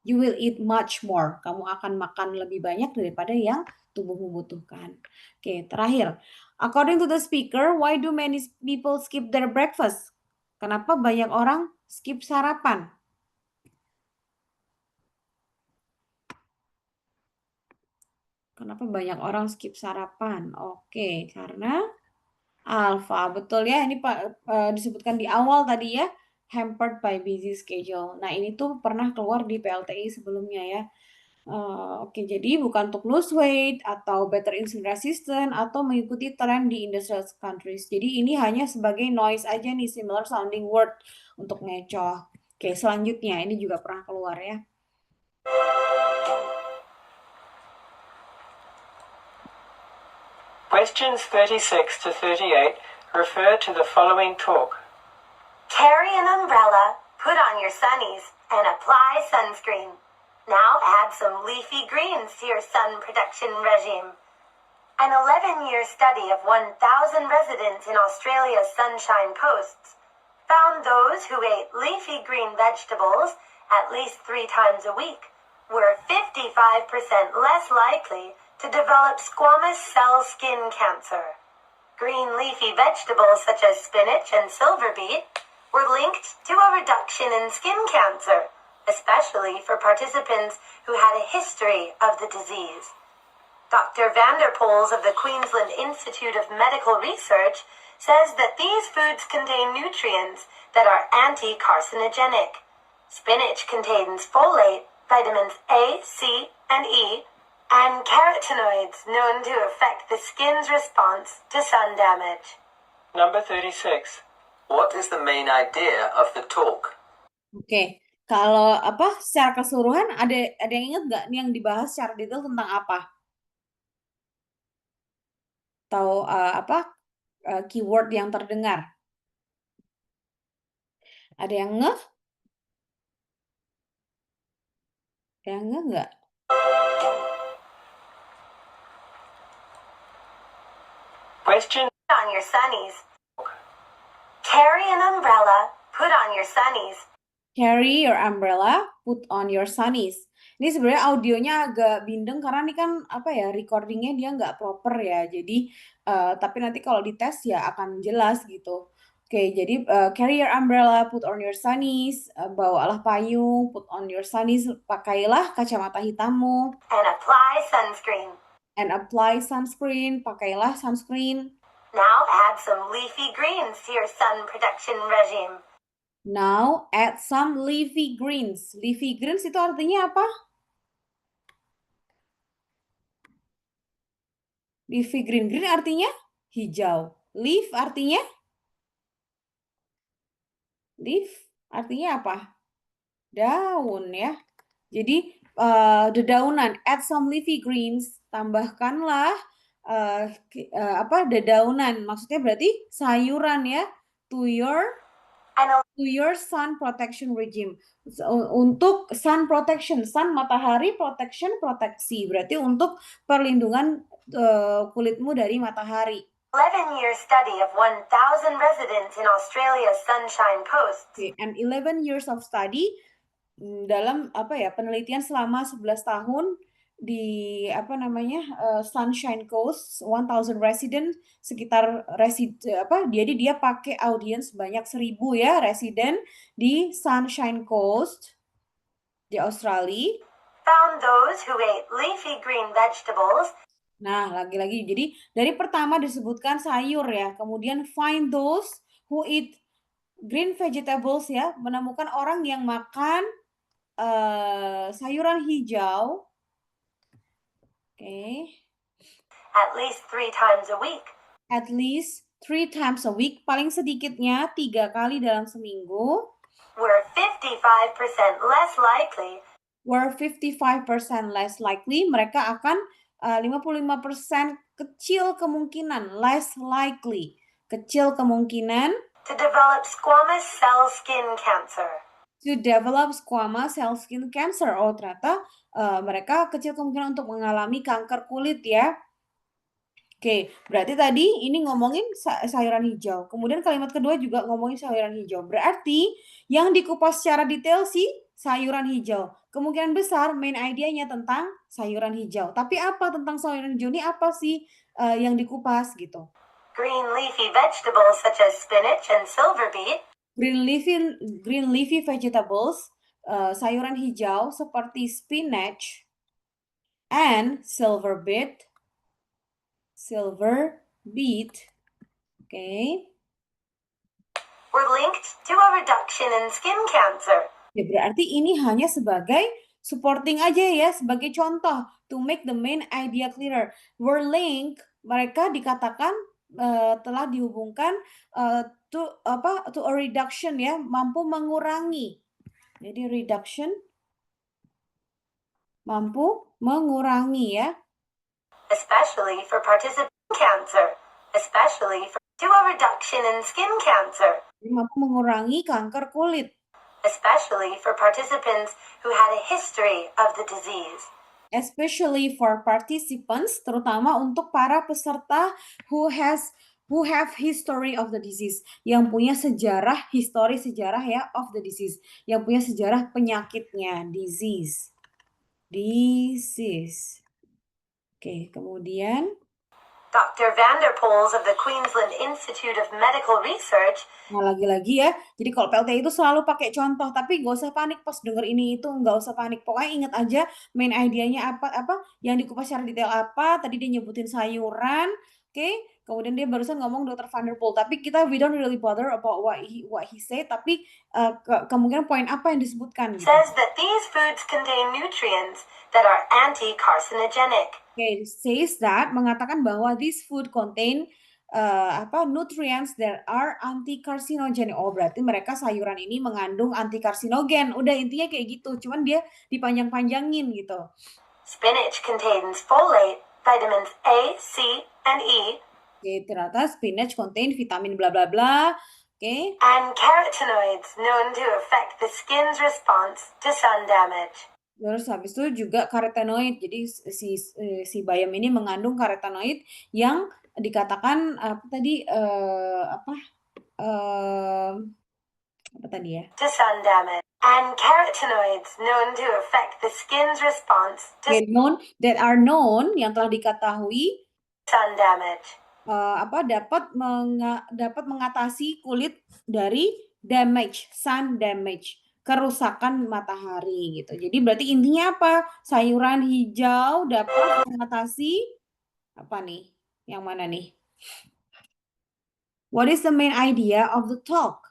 you will eat much more. Kamu akan makan lebih banyak daripada yang tubuhmu butuhkan. Oke, terakhir. According to the speaker, why do many people skip their breakfast? Kenapa banyak orang skip sarapan? Kenapa banyak orang skip sarapan? Oke, karena alfa. Betul ya, ini disebutkan di awal tadi ya, hampered by busy schedule. Nah, ini tuh pernah keluar di PLTI sebelumnya ya. Oke, jadi bukan untuk lose weight atau better insulin resistant atau mengikuti tren di industrial countries. Jadi ini hanya sebagai noise aja nih, similar sounding word untuk ngecoh. Oke, selanjutnya ini juga pernah keluar ya. Questions 36 to 38 refer to the following talk. Carry an umbrella, put on your sunnies, and apply sunscreen. Now add some leafy greens to your sun protection regime. An 11-year study of 1,000 residents in Australia's Sunshine Coasts found those who ate leafy green vegetables at least 3 times a week were 55% less likely to develop squamous cell skin cancer. Green leafy vegetables such as spinach and silver beet were linked to a reduction in skin cancer, especially for participants who had a history of the disease. Dr. Vanderpoels of the Queensland Institute of Medical Research says that these foods contain nutrients that are anti-carcinogenic. Spinach contains folate, vitamins A, C, and E, and carotenoids known to affect the skin's response to sun damage. Number 36. What is the main idea of the talk? Oke, kalau secara keseluruhan ada yang ingat nggak nih yang dibahas secara detail tentang apa? Atau keyword yang terdengar? Ada yang ngeh? Ada yang ngeh nggak? Question on your sunnies. Carry an umbrella, put on your sunnies. Carry your umbrella, put on your sunnies. Ini sebenarnya audionya agak bindeng karena ini kan apa ya, recordingnya dia nggak proper ya. Jadi tapi nanti kalau dites ya akan jelas gitu. Oke, jadi carry your umbrella, put on your sunnies, bawalah payung, put on your sunnies, pakailah kacamata hitammu, And apply sunscreen. and apply sunscreen, pakailah sunscreen. Now add some leafy greens to your sun protection regime. Now add some leafy greens. Leafy greens itu artinya apa? Leafy green. Green artinya hijau. Leaf artinya? Leaf artinya apa? Daun ya. Jadi dedaunan. Add some leafy greens. Tambahkanlah dedaunan. Maksudnya berarti sayuran ya. To your sun protection regime. Untuk sun protection, sun matahari, protection proteksi. Berarti untuk perlindungan kulitmu dari matahari. 11-year study of 1,000 residents in Australia's Sunshine Coast. Okay, and 11 years of study dalam penelitian selama 11 tahun di Sunshine Coast, 1,000 resident sekitar jadi dia pakai audiens banyak 1.000 ya resident di Sunshine Coast di Australia. Found those who ate leafy green vegetables. Nah, lagi-lagi jadi dari pertama disebutkan sayur ya, kemudian find those who eat green vegetables ya, menemukan orang yang makan sayuran hijau. Okay. At least 3 times a week. At least 3 times a week, paling sedikitnya 3 kali dalam seminggu. Were 55% less likely. Were 55% less likely, mereka akan 55% kecil kemungkinan, less likely, kecil kemungkinan to develop squamous cell skin cancer. To develop squamous cell skin cancer. Oh, ternyata mereka kecil kemungkinan untuk mengalami kanker kulit ya. Oke, berarti tadi ini ngomongin sayuran hijau. Kemudian kalimat kedua juga ngomongin sayuran hijau. Berarti yang dikupas secara detail sih sayuran hijau. Kemungkinan besar main idenya tentang sayuran hijau. Tapi apa tentang sayuran hijau ini apa sih yang dikupas gitu? Green leafy vegetables such as spinach and silver beet. Green leafy vegetables, sayuran hijau seperti spinach and silver beet. Okay. Were linked to a reduction in skin cancer. Ya, berarti ini hanya sebagai supporting aja ya, sebagai contoh to make the main idea clearer. Were linked, mereka dikatakan telah dihubungkan to a reduction ya, mampu mengurangi. Jadi reduction mampu mengurangi ya. Especially for participant cancer. Especially to a reduction in skin cancer. Mampu mengurangi kanker kulit. Especially for participants who had a history of the disease. Especially for participants, terutama untuk para peserta who have history of the disease, yang punya sejarah ya of the disease, yang punya sejarah penyakitnya, disease. Oke, kemudian Dr. Vanderpoels of the Queensland Institute of Medical Research. Nah, lagi-lagi ya, jadi kalau PLT itu selalu pakai contoh, tapi nggak usah panik pas denger ini itu, nggak usah panik. Pokoknya ingat aja main idenya apa, yang dikupas secara detail apa, tadi dia nyebutin sayuran, oke? Kemudian dia barusan ngomong Dr. Vanderpoel, tapi we don't really bother about what he said, tapi kemungkinan poin apa yang disebutkan. Gitu. Says that these foods contain nutrients that are anti-carcinogenic. Okay, says that, mengatakan bahwa this food contain nutrients that are anti-carcinogenic. Oh, berarti mereka sayuran ini mengandung anti-karsinogen. Udah intinya kayak gitu, cuman dia dipanjang-panjangin gitu. Spinach contains folate, vitamins A, C, and E. Oke, ternyata spinach contain vitamin bla bla bla. Oke. And carotenoids known to affect the skin's response to sun damage. Terus habis itu juga karotenoid. Jadi si bayam ini mengandung karotenoid yang dikatakan apa tadi To sun damage. and carotenoids known to affect the skin's response to That are known yang telah diketahui sun damage. dapat mengatasi kulit dari sun damage, kerusakan matahari gitu. Jadi berarti intinya apa? Sayuran hijau dapat mengatasi apa nih? Yang mana nih? What is the main idea of the talk?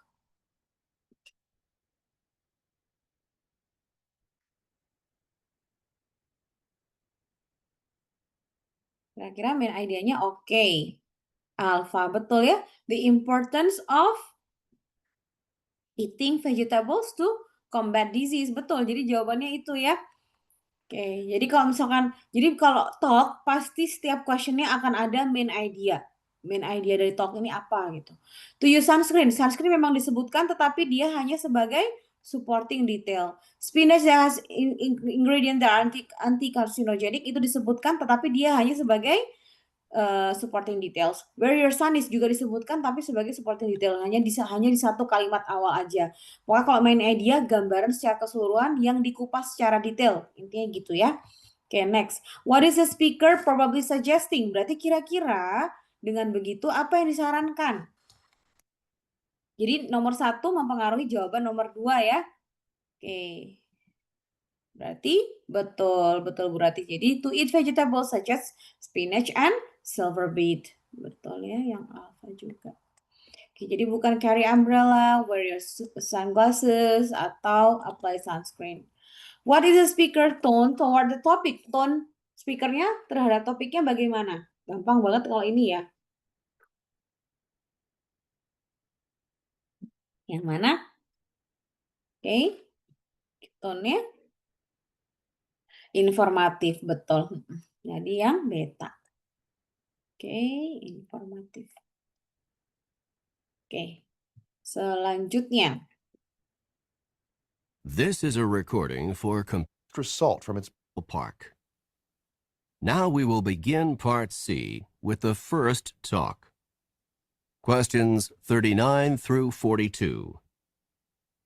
Kira-kira main idenya oke. Alpha, betul ya? The importance of eating vegetables to combat disease. Betul, jadi jawabannya itu ya. Oke, jadi kalau talk, pasti setiap questionnya akan ada main idea. Main idea dari talk ini apa gitu. To use sunscreen. Sunscreen memang disebutkan, tetapi dia hanya sebagai supporting detail. Spinach that has ingredient that are anti-carcinogenic itu disebutkan, tetapi dia hanya sebagai supporting details. Where your sun is juga disebutkan, tapi sebagai supporting detail. Hanya di satu kalimat awal aja. Pokoknya kalau main idea, gambaran secara keseluruhan yang dikupas secara detail. Intinya gitu ya. Oke, next. What is the speaker probably suggesting? Berarti kira-kira dengan begitu apa yang disarankan? Jadi nomor 1 mempengaruhi jawaban nomor 2 ya. Oke. Berarti betul berarti. Jadi to eat vegetables such as spinach and silver beet. Betul ya, yang alpha juga. Oke, jadi bukan carry umbrella, wear your sunglasses, atau apply sunscreen. What is the speaker tone toward the topic? Tone speakernya terhadap topiknya bagaimana? Gampang banget kalau ini ya. Yang mana? Oke. Tone-nya informatif, betul. Jadi yang beta. Oke, informatif. Oke. Selanjutnya. This is a recording for extra salt from its park. Now we will begin Part C with the first talk. Questions 39 through 42.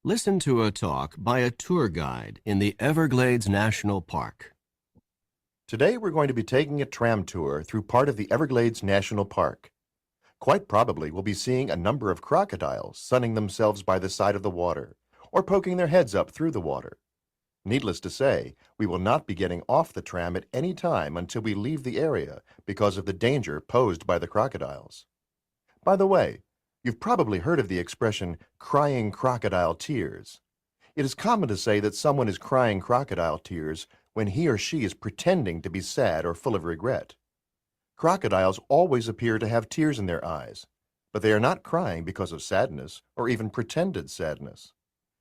Listen to a talk by a tour guide in the Everglades National Park. Today we're going to be taking a tram tour through part of the Everglades National Park. Quite probably we'll be seeing a number of crocodiles sunning themselves by the side of the water or poking their heads up through the water. Needless to say, we will not be getting off the tram at any time until we leave the area because of the danger posed by the crocodiles. By the way, you've probably heard of the expression crying crocodile tears. It is common to say that someone is crying crocodile tears when he or she is pretending to be sad or full of regret. Crocodiles always appear to have tears in their eyes, but they are not crying because of sadness or even pretended sadness.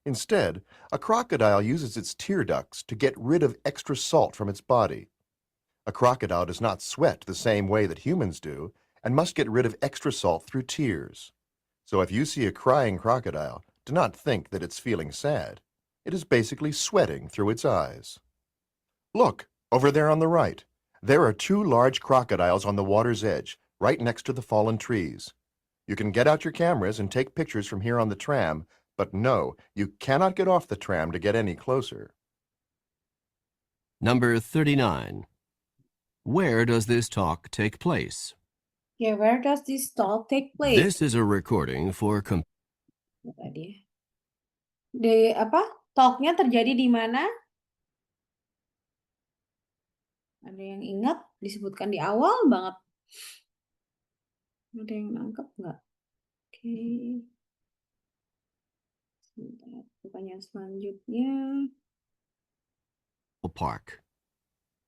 Instead, a crocodile uses its tear ducts to get rid of extra salt from its body. A crocodile does not sweat the same way that humans do and must get rid of extra salt through tears. So if you see a crying crocodile, do not think that it's feeling sad. It is basically sweating through its eyes. Look, over there on the right. There are 2 large crocodiles on the water's edge, right next to the fallen trees. You can get out your cameras and take pictures from here on the tram, but no, you cannot get off the tram to get any closer. Number 39. Where does this talk take place? Yeah, where does this talk take place? This is a recording for Talknya terjadi di mana? Ada yang ingat? Disebutkan di awal banget. Ada yang nangkep nggak? Oke. Sebentar, pertanyaan selanjutnya. Park.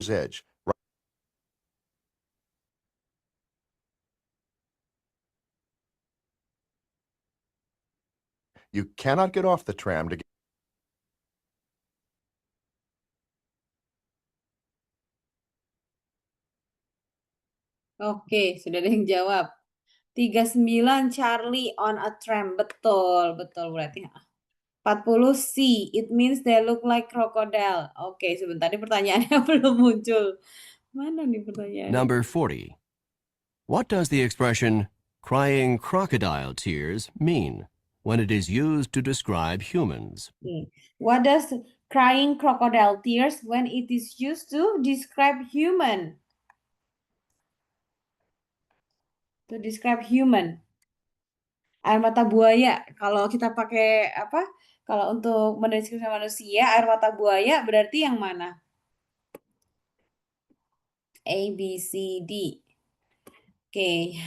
Edge. You cannot get off the tram to get... Oke, sudah ada yang jawab. 39 Charlie on a tram. Betul berarti. 40 C, it means they look like crocodile. Oke, sebentar, ini pertanyaannya belum muncul. Mana nih pertanyaannya? Number 40. What does the expression crying crocodile tears mean? when it is used to describe humans. Okay. What does crying crocodile tears when it is used to describe human? To describe human. Air mata buaya. Kalau kita pakai apa? Kalau untuk mendeskripsikan manusia, air mata buaya berarti yang mana? A, B, C, D. Oke.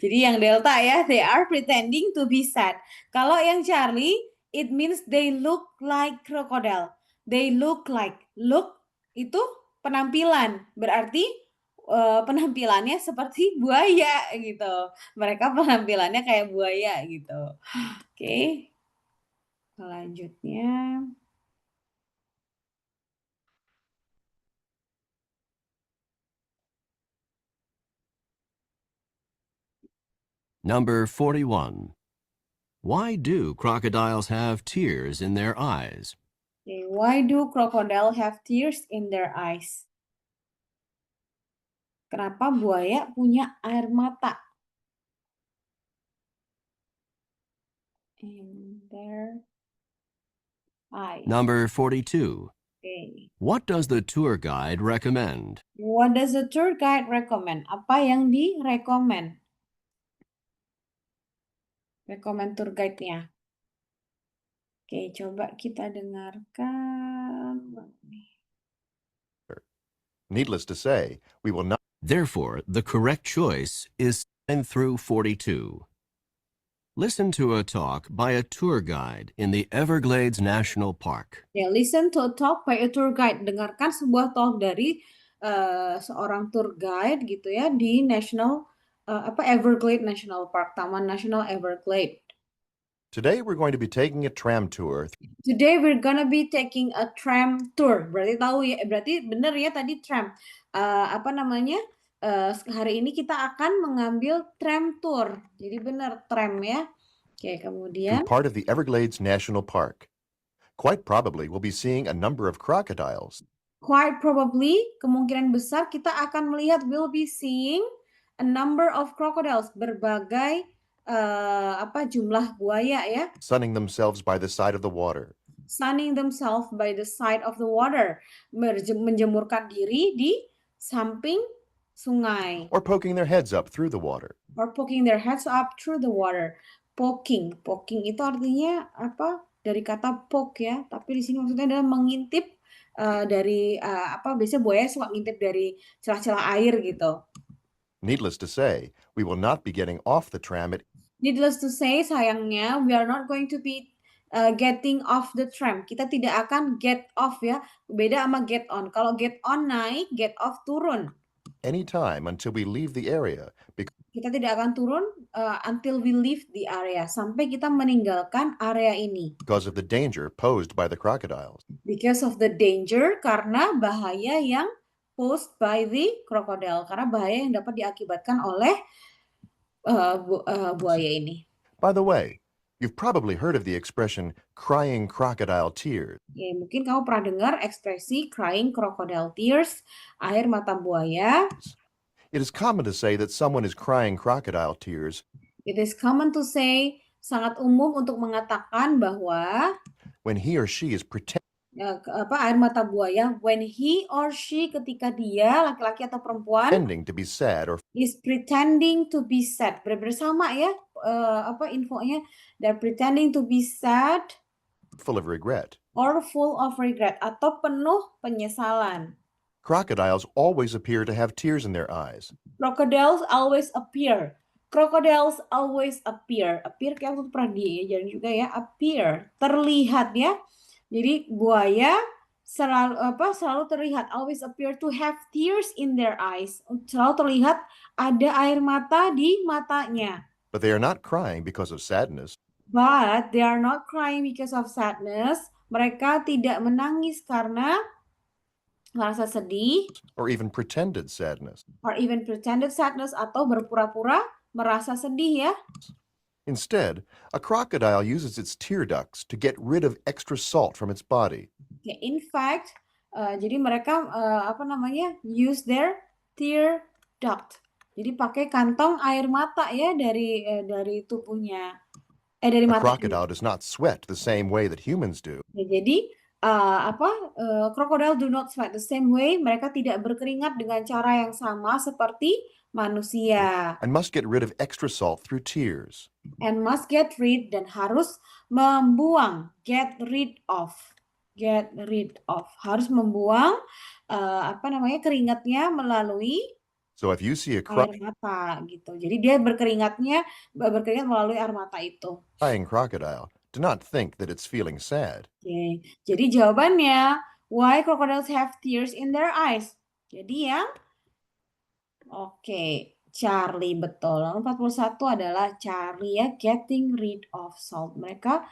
Jadi yang delta ya, they are pretending to be sad. Kalau yang Charlie, it means they look like crocodile. They look like. Look itu penampilan. Berarti penampilannya seperti buaya gitu. Mereka penampilannya kayak buaya gitu. Oke. Selanjutnya. Number 41. Why do crocodiles have tears in their eyes? Okay. Why do crocodile have tears in their eyes? Kenapa buaya punya air mata in their eyes? Number 42. Okay. What does the tour guide recommend? What does the tour guide recommend? Apa yang direkomend? Rekomend tour guide-nya. Oke, coba kita dengarkan. Needless to say, we will not. Therefore, the correct choice is 9 through 42. Listen to a talk by a tour guide in the Everglades National Park. Ya, listen to a talk by a tour guide. Dengarkan sebuah talk dari seorang tour guide gitu ya di Everglades National Park, Taman Nasional Everglades. Today we're going to be taking a tram tour. Today we're gonna be taking a tram tour. Berarti tahu ya, berarti bener ya tadi tram. Hari ini kita akan mengambil tram tour. Jadi benar tram ya. Oke, kemudian Through part of the Everglades National Park. Quite probably we'll be seeing a number of crocodiles. quite probably kemungkinan besar kita akan melihat we'll be seeing a number of crocodiles, berbagai jumlah buaya ya. Sunning themselves by the side of the water. Sunning themselves by the side of the water. Menjemurkan diri di samping sungai. Or poking their heads up through the water. Or poking their heads up through the water. Poking. Poking itu artinya apa? Dari kata poke ya. Tapi di sini maksudnya adalah mengintip biasanya buaya suka ngintip dari celah-celah air gitu. Needless to say, we will not be getting off the tram at. Needless to say, sayangnya we are not going to be getting off the tram. Kita tidak akan get off ya. Beda sama get on. Kalau get on naik, get off turun. Any time until we leave the area. Kita tidak akan turun until we leave the area. Sampai kita meninggalkan area ini. Because of the danger posed by the crocodiles. Because of the danger, karena bahaya yang posed by the crocodile. Karena bahaya yang dapat diakibatkan oleh buaya ini. By the way, you've probably heard of the expression crying crocodile tears. Ya, mungkin kamu pernah dengar ekspresi crying crocodile tears, air mata buaya. It is common to say that someone is crying crocodile tears. It is common to say, sangat umum untuk mengatakan bahwa when he or she is air mata buaya, when he or she, ketika dia laki-laki atau perempuan pretending to be sad or is pretending to be sad. Bersama ya infonya, they're pretending to be sad full of regret. or full of regret atau penuh penyesalan. Crocodiles always appear to have tears in their eyes. Crocodiles always appear. Crocodiles always appear. Appear kayak waktu pernah diajarin juga ya, appear, terlihat ya. Jadi buaya selalu terlihat, always appear to have tears in their eyes. Selalu terlihat ada air mata di matanya. But they are not crying because of sadness. But they are not crying because of sadness. Mereka tidak menangis karena merasa sedih. Or even pretended sadness. Or even pretended sadness atau berpura-pura merasa sedih ya. Instead, a crocodile uses its tear ducts to get rid of extra salt from its body. In fact, jadi mereka use their tear duct. Jadi pakai kantong air mata ya dari tubuhnya. dari A matanya. crocodile does not sweat the same way that humans do. Ya, jadi crocodile do not sweat the same way. Mereka tidak berkeringat dengan cara yang sama seperti manusia. And must get rid of extra salt through tears. And must get rid dan harus membuang. Get rid of. Get rid of. Harus membuang keringatnya melalui So if you see a air mata gitu. Jadi dia berkeringat melalui air mata itu. crying crocodile, do not think that it's feeling sad. Oke. Jadi jawabannya, why crocodiles have tears in their eyes? Jadi yang Charlie betul. Lalu 41 adalah Charlie ya, getting rid of salt. Mereka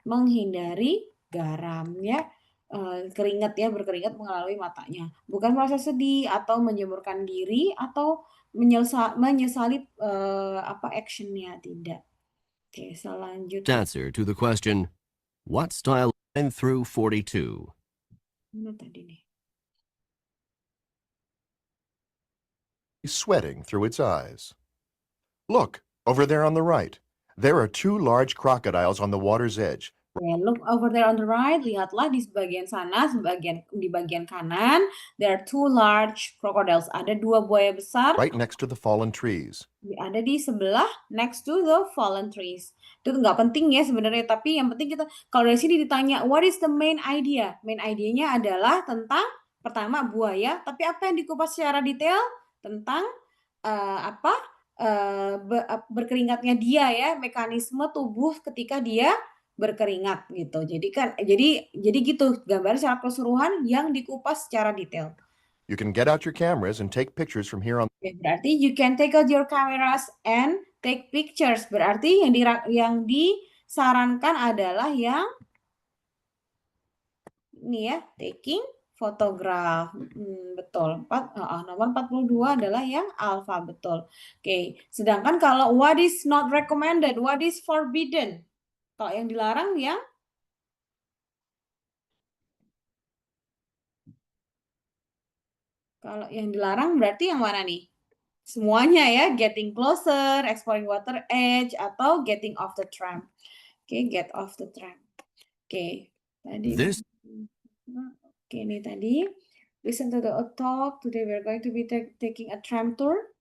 menghindari garam ya. Berkeringat melalui matanya. Bukan merasa sedih atau menjemurkan diri atau menyesali actionnya, tidak. Oke, selanjutnya. Answer to the question, what style line through 42? Mana tadi nih? Sweating through its eyes. Look, over there on the right. There are two large crocodiles on the water's edge. Look over there on the right. Lihatlah di bagian sana, di bagian kanan. There are two large crocodiles. Ada dua buaya besar. Right next to the fallen trees. Ada di sebelah next to the fallen trees. Itu nggak penting ya sebenarnya, tapi yang penting kita kalau dari sini ditanya what is the main idea? Main idenya adalah tentang pertama buaya, tapi apa yang dikupas secara detail tentang berkeringatnya dia ya, mekanisme tubuh ketika dia berkeringat gitu. Jadi gitu gambar secara keseluruhan yang dikupas secara detail. You can get out your cameras and take pictures from here on. Berarti you can take out your cameras and take pictures. Berarti yang disarankan adalah yang ini ya, taking photograph. Betul. Nomor 42 adalah yang alpha, betul. Oke. Sedangkan kalau what is not recommended, what is forbidden? Kalau yang dilarang yang berarti yang mana nih? Semuanya ya, getting closer, exploring water edge, atau getting off the tram. Oke, get off the tram. Oke, tadi. Ini tadi. Listen to the talk. Today we're going to be taking a tram tour.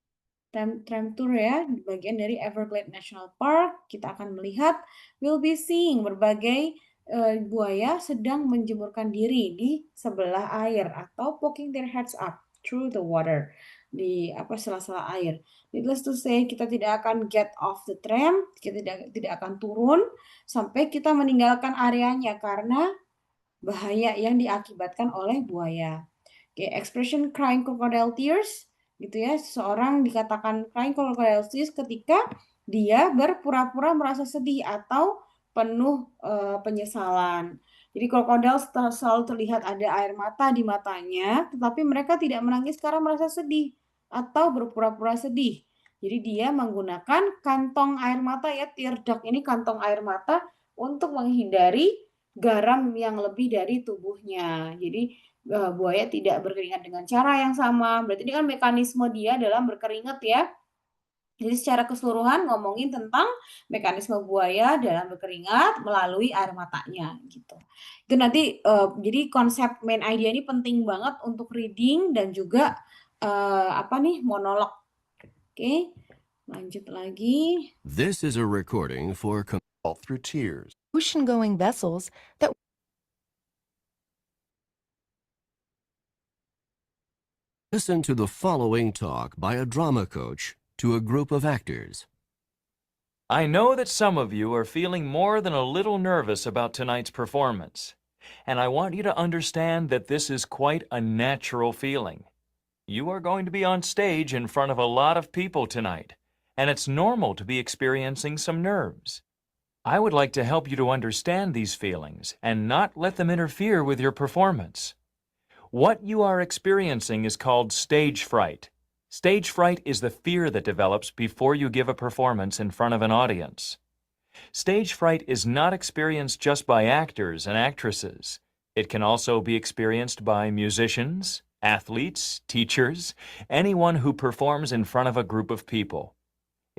Tram tour ya, bagian dari Everglades National Park. Kita akan melihat, we'll be seeing berbagai buaya sedang menjemurkan diri di sebelah air atau poking their heads up through the water, di sela-sela air. Needless to say, kita tidak akan get off the tram, kita tidak akan turun sampai kita meninggalkan areanya karena bahaya yang diakibatkan oleh buaya. Expression crying crocodile tears, gitu ya, seseorang dikatakan crying crocodile tears ketika dia berpura-pura merasa sedih atau penuh penyesalan. Jadi krokodil selalu terlihat ada air mata di matanya, tetapi mereka tidak menangis karena merasa sedih atau berpura-pura sedih. Jadi dia menggunakan kantong air mata ya, tear duct ini kantong air mata untuk menghindari garam yang lebih dari tubuhnya. Jadi buaya tidak berkeringat dengan cara yang sama. Berarti ini kan mekanisme dia dalam berkeringat ya. Jadi secara keseluruhan ngomongin tentang mekanisme buaya dalam berkeringat melalui air matanya gitu. Itu nanti jadi konsep main idea ini penting banget untuk reading dan juga monolog. Oke, lanjut lagi. This is a recording for through tears. Ocean-going vessels that Listen to the following talk by a drama coach to a group of actors. I know that some of you are feeling more than a little nervous about tonight's performance, and I want you to understand that this is quite a natural feeling. You are going to be on stage in front of a lot of people tonight, and it's normal to be experiencing some nerves. I would like to help you to understand these feelings and not let them interfere with your performance. What you are experiencing is called stage fright. Stage fright is the fear that develops before you give a performance in front of an audience. Stage fright is not experienced just by actors and actresses. It can also be experienced by musicians, athletes, teachers, anyone who performs in front of a group of people.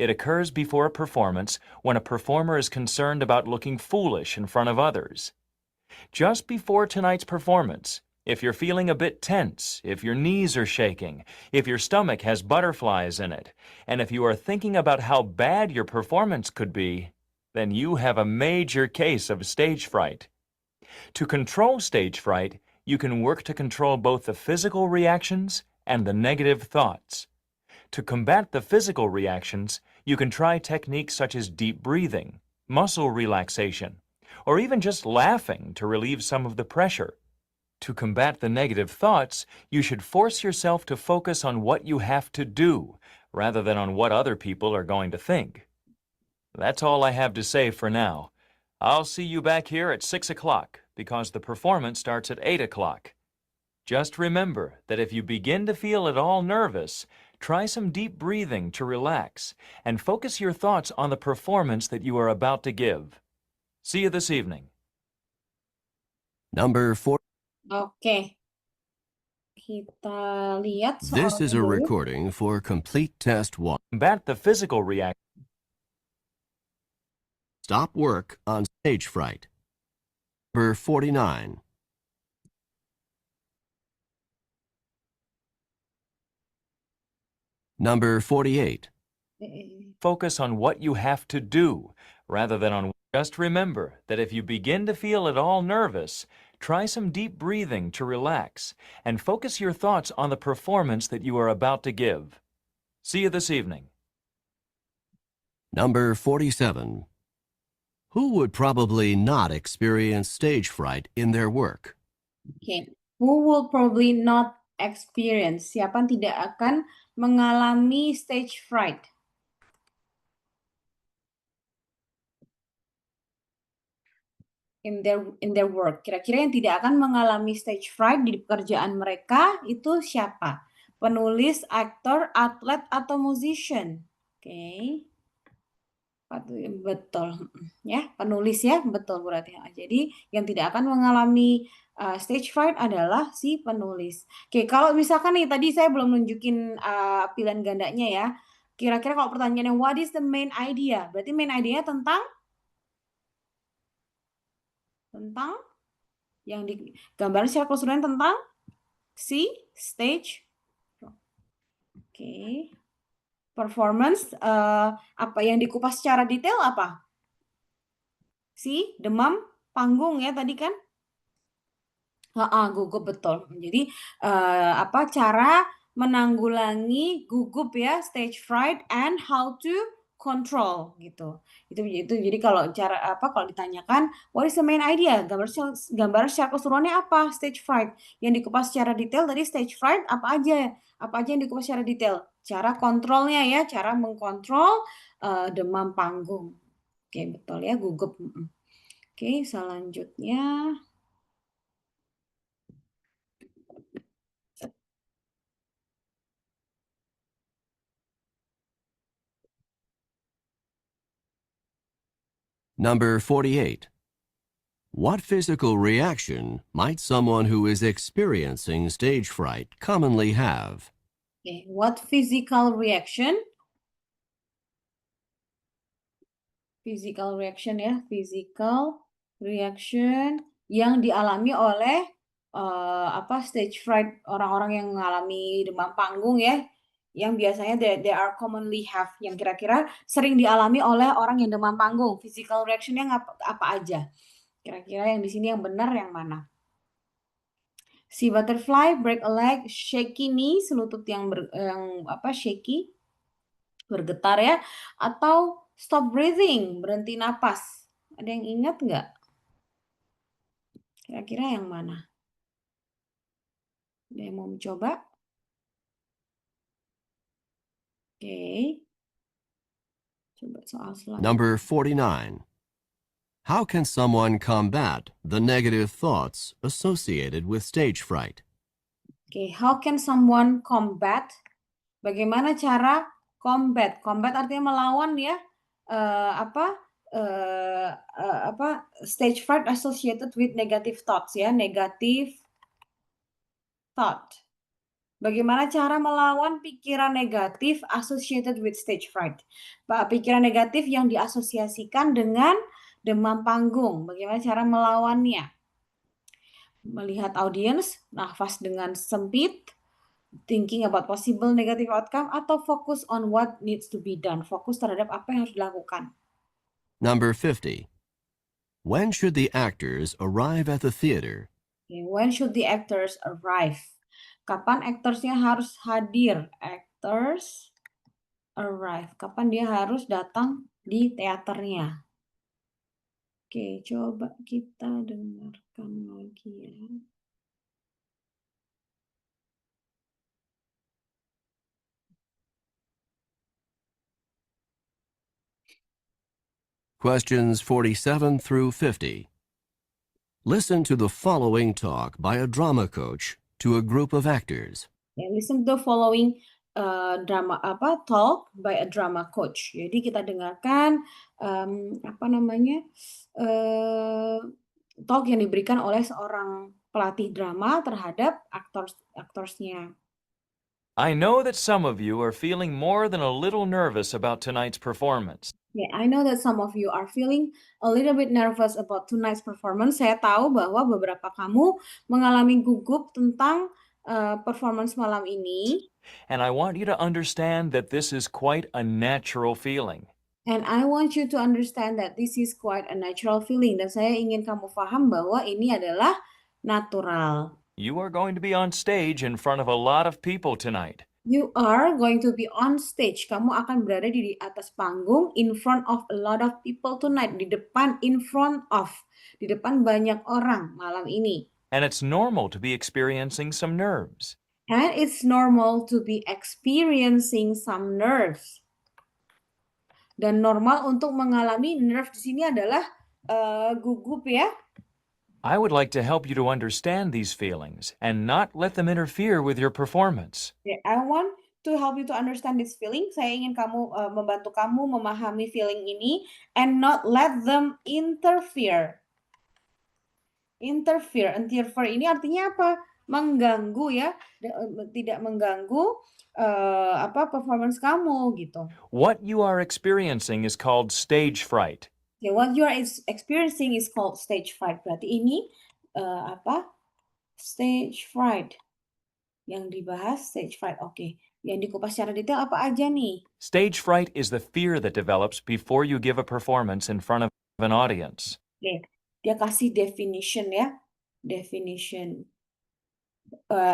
It occurs before a performance when a performer is concerned about looking foolish in front of others. Just before tonight's performance, if you're feeling a bit tense, if your knees are shaking, if your stomach has butterflies in it, and if you are thinking about how bad your performance could be, then you have a major case of stage fright. To control stage fright, you can work to control both the physical reactions and the negative thoughts. To combat the physical reactions, you can try techniques such as deep breathing, muscle relaxation, or even just laughing to relieve some of the pressure. To combat the negative thoughts, you should force yourself to focus on what you have to do, rather than on what other people are going to think. That's all I have to say for now. I'll see you back here at 6 o'clock, because the performance starts at 8 o'clock. Just remember that if you begin to feel at all nervous, try some deep breathing to relax, and focus your thoughts on the performance that you are about to give. See you this evening. Number 4. Oke. Kita lihat This is a soalnya dulu. recording for complete test 1. Combat the physical reaction. Stop work on stage fright. Number 49. Number 48. Focus on what you have to do, rather than on... Just remember that if you begin to feel at all nervous, try some deep breathing to relax, and focus your thoughts on the performance that you are about to give. See you this evening. Number 47. Who would probably not experience stage fright in their work? Oke. Who will probably not experience? Siapa yang tidak akan mengalami stage fright? In their work. Kira-kira yang tidak akan mengalami stage fright di pekerjaan mereka itu siapa? Penulis, aktor, atlet, atau musician? Oke. Betul. Ya, penulis ya, betul berarti. Jadi yang tidak akan mengalami stage fright adalah si penulis. Oke, kalau misalkan nih tadi saya belum nunjukin pilihan gandanya ya. Kira-kira kalau pertanyaannya what is the main idea? Berarti main idea tentang yang di gambaran secara keseluruhan tentang si stage. Oke. Performance apa yang dikupas secara detail apa? Si demam panggung ya tadi kan? Gugup betul. Jadi apa cara menanggulangi gugup ya, stage fright and how to control gitu. Itu jadi kalau kalau ditanyakan what is the main idea? Gambaran secara keseluruhannya apa? Stage fright. Yang dikupas secara detail tadi stage fright apa aja? Apa aja yang dikupas secara detail? Cara kontrolnya ya, cara mengkontrol demam panggung. Oke, betul ya, gugup. Oke, selanjutnya Number 48. What physical reaction might someone who is experiencing stage fright commonly have? Okay, what physical reaction? Physical reaction ya, physical reaction yang dialami oleh stage fright, orang-orang yang mengalami demam panggung ya, yang biasanya they are commonly have, yang kira-kira sering dialami oleh orang yang demam panggung. Physical reaction-nya apa aja? Kira-kira yang di sini yang benar yang mana? See butterfly, break a leg, shaky knee, selutut yang shaky, bergetar ya, atau stop breathing, berhenti napas. Ada yang ingat nggak? Kira-kira yang mana? Ada yang mau mencoba? Oke. Coba soal selanjutnya. Number 49. How can someone combat the negative thoughts associated with stage fright? Oke, how can someone combat? Bagaimana cara combat? Combat artinya melawan ya. Stage fright associated with negative thoughts ya, negative thought. Bagaimana cara melawan pikiran negatif associated with stage fright? Pikiran negatif yang diasosiasikan dengan demam panggung. Bagaimana cara melawannya? Melihat audiens, nafas dengan sempit, thinking about possible negative outcome, atau fokus on what needs to be done. Fokus terhadap apa yang harus dilakukan. Number 50. When should the actors arrive at the theater? Okay, when should the actors arrive? Kapan aktorsnya harus hadir? Actors arrive. Kapan dia harus datang di teaternya? Oke, coba kita dengarkan lagi ya. Questions 47 through 50. Listen to the following talk by a drama coach to a group of actors. Listen to the following talk by a drama coach. Jadi kita dengarkan talk yang diberikan oleh seorang pelatih drama terhadap aktorsnya. I know that some of you are feeling more than a little nervous about tonight's performance. Yeah, I know that some of you are feeling a little bit nervous about tonight's performance. Saya tahu bahwa beberapa kamu mengalami gugup tentang performance malam ini. And I want you to understand that this is quite a natural feeling. And I want you to understand that this is quite a natural feeling. Dan saya ingin kamu paham bahwa ini adalah natural. You are going to be on stage in front of a lot of people tonight. You are going to be on stage. Kamu akan berada di atas panggung in front of a lot of people tonight. Di depan, in front of. Di depan banyak orang malam ini. And it's normal to be experiencing some nerves. And it's normal to be experiencing some nerves. Dan normal untuk mengalami nerve di sini adalah gugup ya. I would like to help you to understand these feelings and not let them interfere with your performance. I want to help you to understand this feeling. Saya ingin membantu kamu memahami feeling ini and not let them interfere. Interfere ini artinya apa? Mengganggu ya, tidak mengganggu performance kamu gitu. What you are experiencing is called stage fright. Okay, what you are experiencing is called stage fright. Berarti ini stage fright. Yang dibahas stage fright. Oke. Yang dikupas secara detail apa aja nih? Stage fright is the fear that develops before you give a performance in front of an audience. Oke. Dia kasih definition ya. Definition.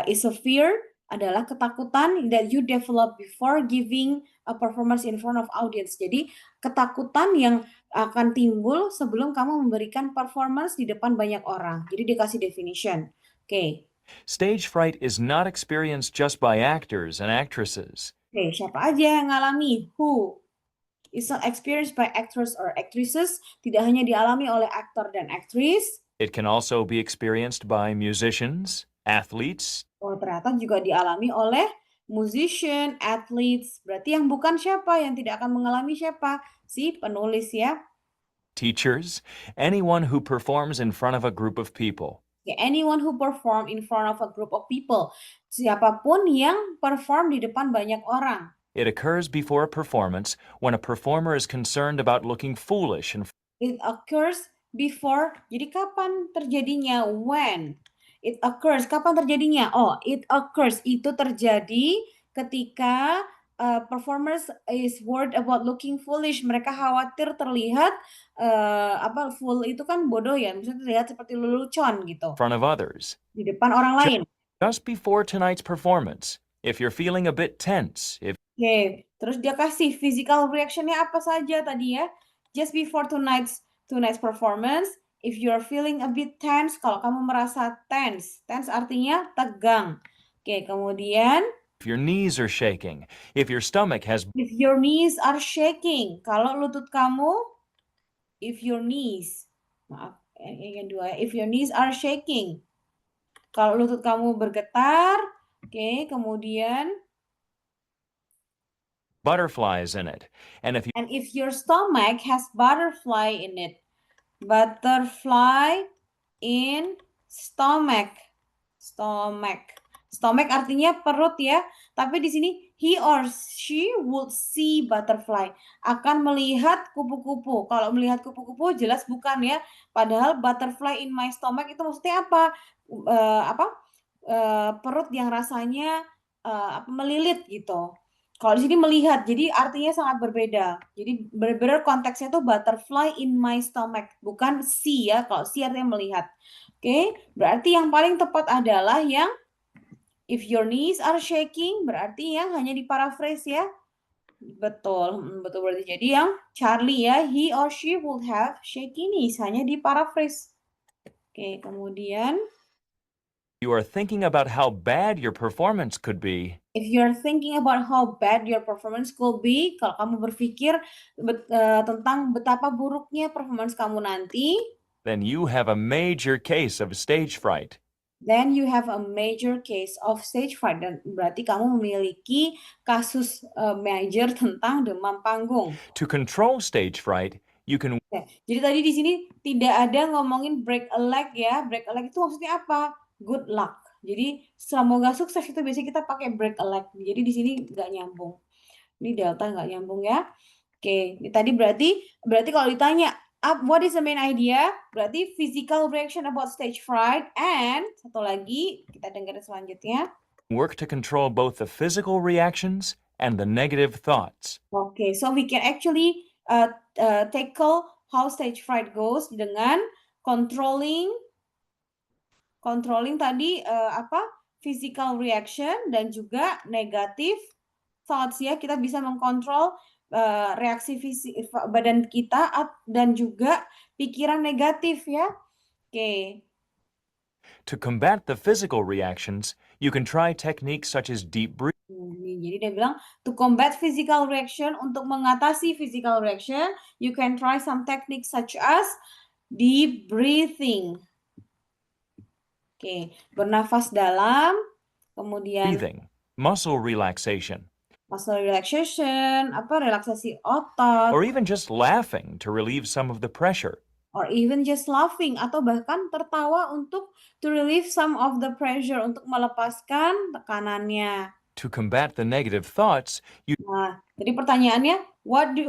Is a fear adalah ketakutan that you develop before giving a performance in front of audience. Jadi ketakutan yang akan timbul sebelum kamu memberikan performance di depan banyak orang. Jadi dikasih definition. Oke. Stage fright is not experienced just by actors and actresses. Oke, siapa aja yang ngalami? Who? It's not experienced by actors or actresses. Tidak hanya dialami oleh aktor dan aktris. It can also be experienced by musicians, athletes. Oh, ternyata juga dialami oleh musician, athletes. Berarti yang bukan siapa? Yang tidak akan mengalami siapa? Si penulis ya. Teachers, anyone who performs in front of a group of people. Anyone who perform in front of a group of people. Siapapun yang perform di depan banyak orang. It occurs before a performance when a performer is concerned about looking foolish. It occurs before. Jadi kapan terjadinya? When? It occurs. Kapan terjadinya? Oh, it occurs. Itu terjadi ketika performers is worried about looking foolish. Mereka khawatir terlihat fool itu kan bodoh ya. Misalnya terlihat seperti lelucon gitu. In front of others. Di depan orang lain. Just before tonight's performance, if you're feeling a bit tense, Oke, terus dia kasih physical reaction-nya apa saja tadi ya? Just before tonight's performance, if you're feeling a bit tense, kalau kamu merasa tense artinya tegang. Oke, kemudian if your knees are shaking, if your stomach has if your knees are shaking, kalau lutut kamu, if your knees are shaking, kalau lutut kamu bergetar, oke, kemudian butterflies in it, and if your stomach has butterfly in it, butterfly in stomach. Stomach artinya perut ya. Tapi di sini he or she would see butterfly. Akan melihat kupu-kupu. Kalau melihat kupu-kupu jelas bukan ya. Padahal butterfly in my stomach itu maksudnya apa? Perut yang rasanya melilit gitu. Kalau di sini melihat, jadi artinya sangat berbeda. Jadi benar-benar konteksnya tuh butterfly in my stomach, bukan see ya. Kalau see artinya melihat. Oke, berarti yang paling tepat adalah yang if your knees are shaking, berarti yang hanya diparaphrase ya. Betul, betul berarti. Jadi yang Charlie ya, he or she would have shaky knees, hanya diparaphrase. Oke, kemudian You are thinking about how bad your performance could be. if you're thinking about how bad your performance could be, kalau kamu berpikir tentang betapa buruknya performance kamu nanti, Then you have a major case of stage fright. then you have a major case of stage fright. Dan berarti kamu memiliki kasus major tentang demam panggung. To control stage fright, you can Jadi tadi di sini tidak ada ngomongin break a leg ya. Break a leg itu maksudnya apa? Good luck. Jadi semoga sukses itu biasanya kita pakai break a leg. Jadi di sini nggak nyambung. Ini delta nggak nyambung ya. Oke, ini tadi berarti kalau ditanya what is the main idea? Berarti physical reaction about stage fright, and satu lagi kita dengar selanjutnya. work to control both the physical reactions and the negative thoughts. Okay, so we can actually tackle how stage fright goes dengan controlling tadi physical reaction dan juga negative thoughts ya. Kita bisa mengkontrol reaksi badan kita dan juga pikiran negatif ya. Oke. To combat the physical reactions, you can try techniques such as deep breathing. Jadi dia bilang to combat physical reaction, untuk mengatasi physical reaction, you can try some techniques such as deep breathing. Oke, bernafas dalam, kemudian Breathing, muscle relaxation, muscle relaxation, relaksasi otot, or even just laughing to relieve some of the pressure. or even just laughing, atau bahkan tertawa untuk to relieve some of the pressure, untuk melepaskan tekanannya. To combat the negative thoughts, you Nah, jadi pertanyaannya, what do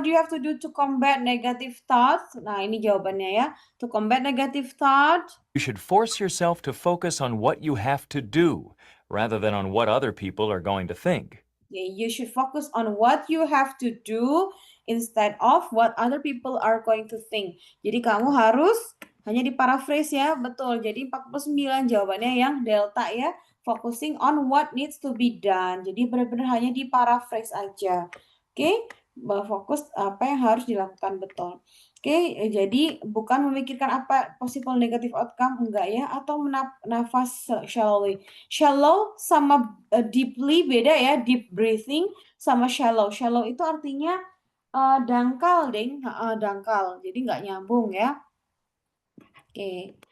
you have to do to combat negative thoughts? Nah, ini jawabannya ya. To combat negative thought, should force yourself to focus on what you have to do rather than on what other people are going to think. you should focus on what you have to do instead of what other people are going to think. Jadi kamu harus hanya diparaphrase ya, betul. Jadi 49 jawabannya yang delta ya. Focusing on what needs to be done. Jadi benar-benar hanya diparaphrase aja. Oke, fokus apa yang harus dilakukan, betul. Oke, jadi bukan memikirkan apa possible negative outcome, enggak ya, atau nafas shallowly. Shallow sama deeply beda ya, deep breathing sama shallow. Shallow itu artinya dangkal, deng, dangkal. Jadi nggak nyambung ya. Oke.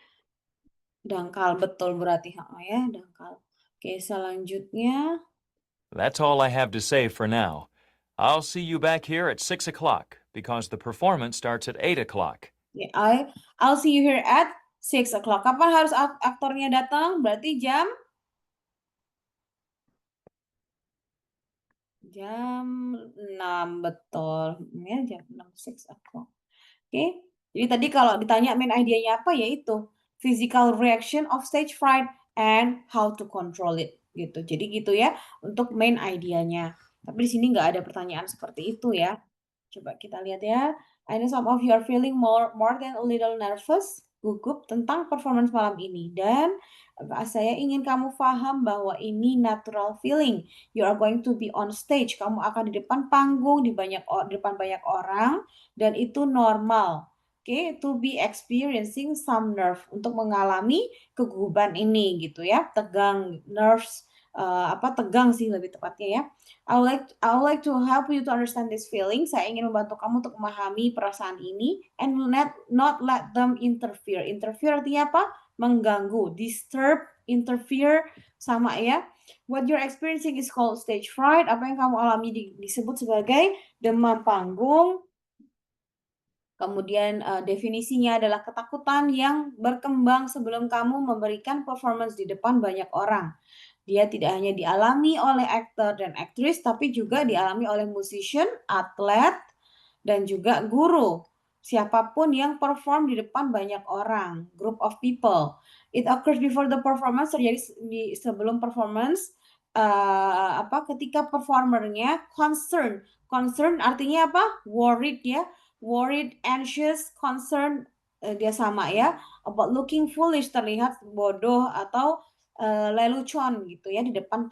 Dangkal, betul berarti ya, dangkal. Oke, selanjutnya. That's all I have to say for now. I'll see you back here at 6 o'clock because the performance starts at 8 o'clock. I'll see you here at 6 o'clock. Kapan harus aktornya datang? Berarti jam 6, betul. Ya, jam 6, 6 o'clock. Oke. Jadi tadi kalau ditanya main idenya apa, yaitu physical reaction of stage fright and how to control it gitu. Jadi gitu ya untuk main idenya. Tapi di sini nggak ada pertanyaan seperti itu ya. Coba kita lihat ya. I know some of you are feeling more than a little nervous, gugup tentang performance malam ini, dan saya ingin kamu paham bahwa ini natural feeling. You are going to be on stage. Kamu akan di depan panggung, di depan banyak orang, dan itu normal. Oke, to be experiencing some nerve, untuk mengalami kegugupan ini gitu ya, tegang, nerves, tegang sih lebih tepatnya ya. I would like to help you to understand this feeling. Saya ingin membantu kamu untuk memahami perasaan ini, and not let them interfere. Interfere artinya apa? Mengganggu. Disturb, interfere sama ya. What you're experiencing is called stage fright. Apa yang kamu alami disebut sebagai demam panggung. Kemudian definisinya adalah ketakutan yang berkembang sebelum kamu memberikan performance di depan banyak orang. Dia tidak hanya dialami oleh aktor dan aktris, tapi juga dialami oleh musician, atlet, dan juga guru. Siapapun yang perform di depan banyak orang, group of people. It occurs before the performance, terjadi sebelum performance. Ketika performernya concern. Concern artinya apa? Worried ya. Worried, anxious, concerned, dia sama ya. About looking foolish, terlihat bodoh atau lelucon gitu ya di depan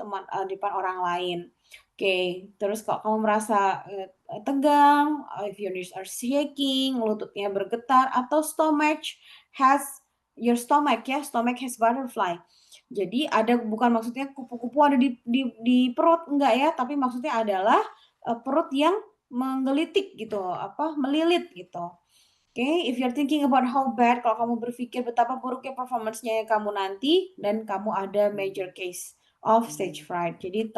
depan orang lain. Oke, terus kalau kamu merasa tegang, if your knees are shaking, lututnya bergetar, atau your stomach has butterfly. Jadi ada, bukan maksudnya kupu-kupu ada di perut, enggak ya, tapi maksudnya adalah perut yang menggelitik gitu, melilit gitu. Oke, if you're thinking about how bad, kalau kamu berpikir betapa buruknya performance-nya kamu nanti, dan kamu ada major case of stage fright. Jadi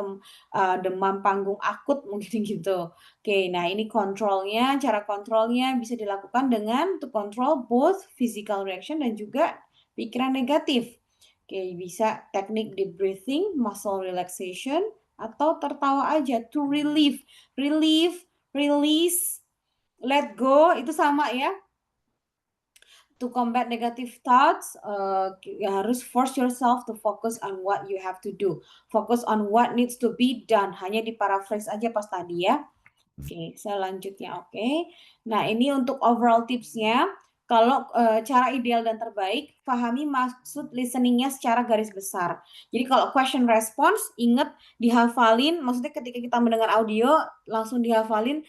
demam panggung akut mungkin gitu. Oke, nah ini kontrolnya, cara kontrolnya bisa dilakukan dengan to control both physical reaction dan juga pikiran negatif. Oke, bisa teknik deep breathing, muscle relaxation, atau tertawa aja, to relieve, release, let go, itu sama ya. To combat negative thoughts, harus force yourself to focus on what you have to do. Focus on what needs to be done. Hanya diparaphrase aja pas tadi ya. Oke, selanjutnya oke. Nah, ini untuk overall tipsnya. Kalau cara ideal dan terbaik, pahami maksud listeningnya secara garis besar. Jadi kalau question response, ingat dihafalin. Maksudnya ketika kita mendengar audio, langsung dihafalin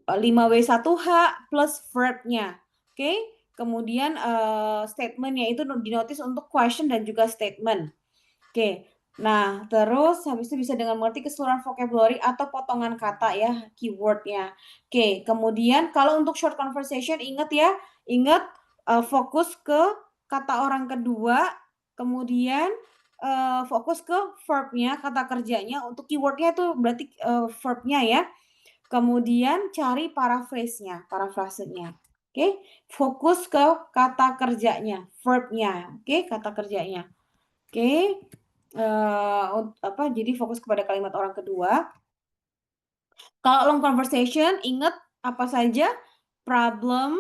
5W1H plus verb-nya. Oke? Kemudian statement-nya itu dinotis untuk question dan juga statement. Oke. Nah, terus habis itu bisa dengan mengerti keseluruhan vocabulary atau potongan kata ya, keyword-nya. Oke, kemudian kalau untuk short conversation ingat fokus ke kata orang kedua, kemudian fokus ke verb-nya, kata kerjanya. Untuk keyword-nya itu berarti verb-nya ya. Kemudian cari parafrasenya. Oke, fokus ke kata kerjanya, verb-nya. Oke, kata kerjanya. Oke, jadi fokus kepada kalimat orang kedua. Kalau long conversation, ingat apa saja? Problem,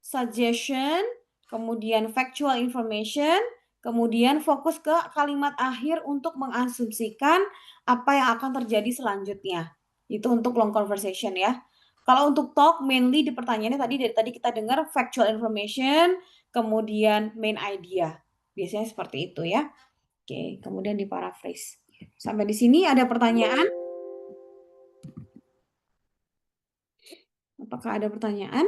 suggestion, kemudian factual information, kemudian fokus ke kalimat akhir untuk mengasumsikan apa yang akan terjadi selanjutnya. Itu untuk long conversation ya. Kalau untuk talk, mainly di pertanyaannya dari tadi kita dengar factual information, kemudian main idea. Biasanya seperti itu ya. Oke, kemudian di paraphrase. Sampai di sini ada pertanyaan? Apakah ada pertanyaan?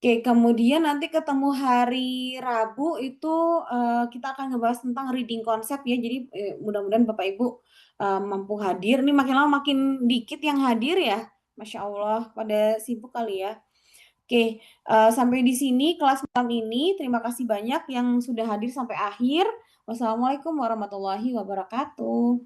Oke, kemudian nanti ketemu hari Rabu itu kita akan ngebahas tentang reading konsep ya. Jadi mudah-mudahan Bapak Ibu mampu hadir. Ini makin lama makin dikit yang hadir ya. Masya Allah, pada sibuk kali ya. Oke, sampai di sini kelas malam ini. Terima kasih banyak yang sudah hadir sampai akhir. Wassalamualaikum warahmatullahi wabarakatuh.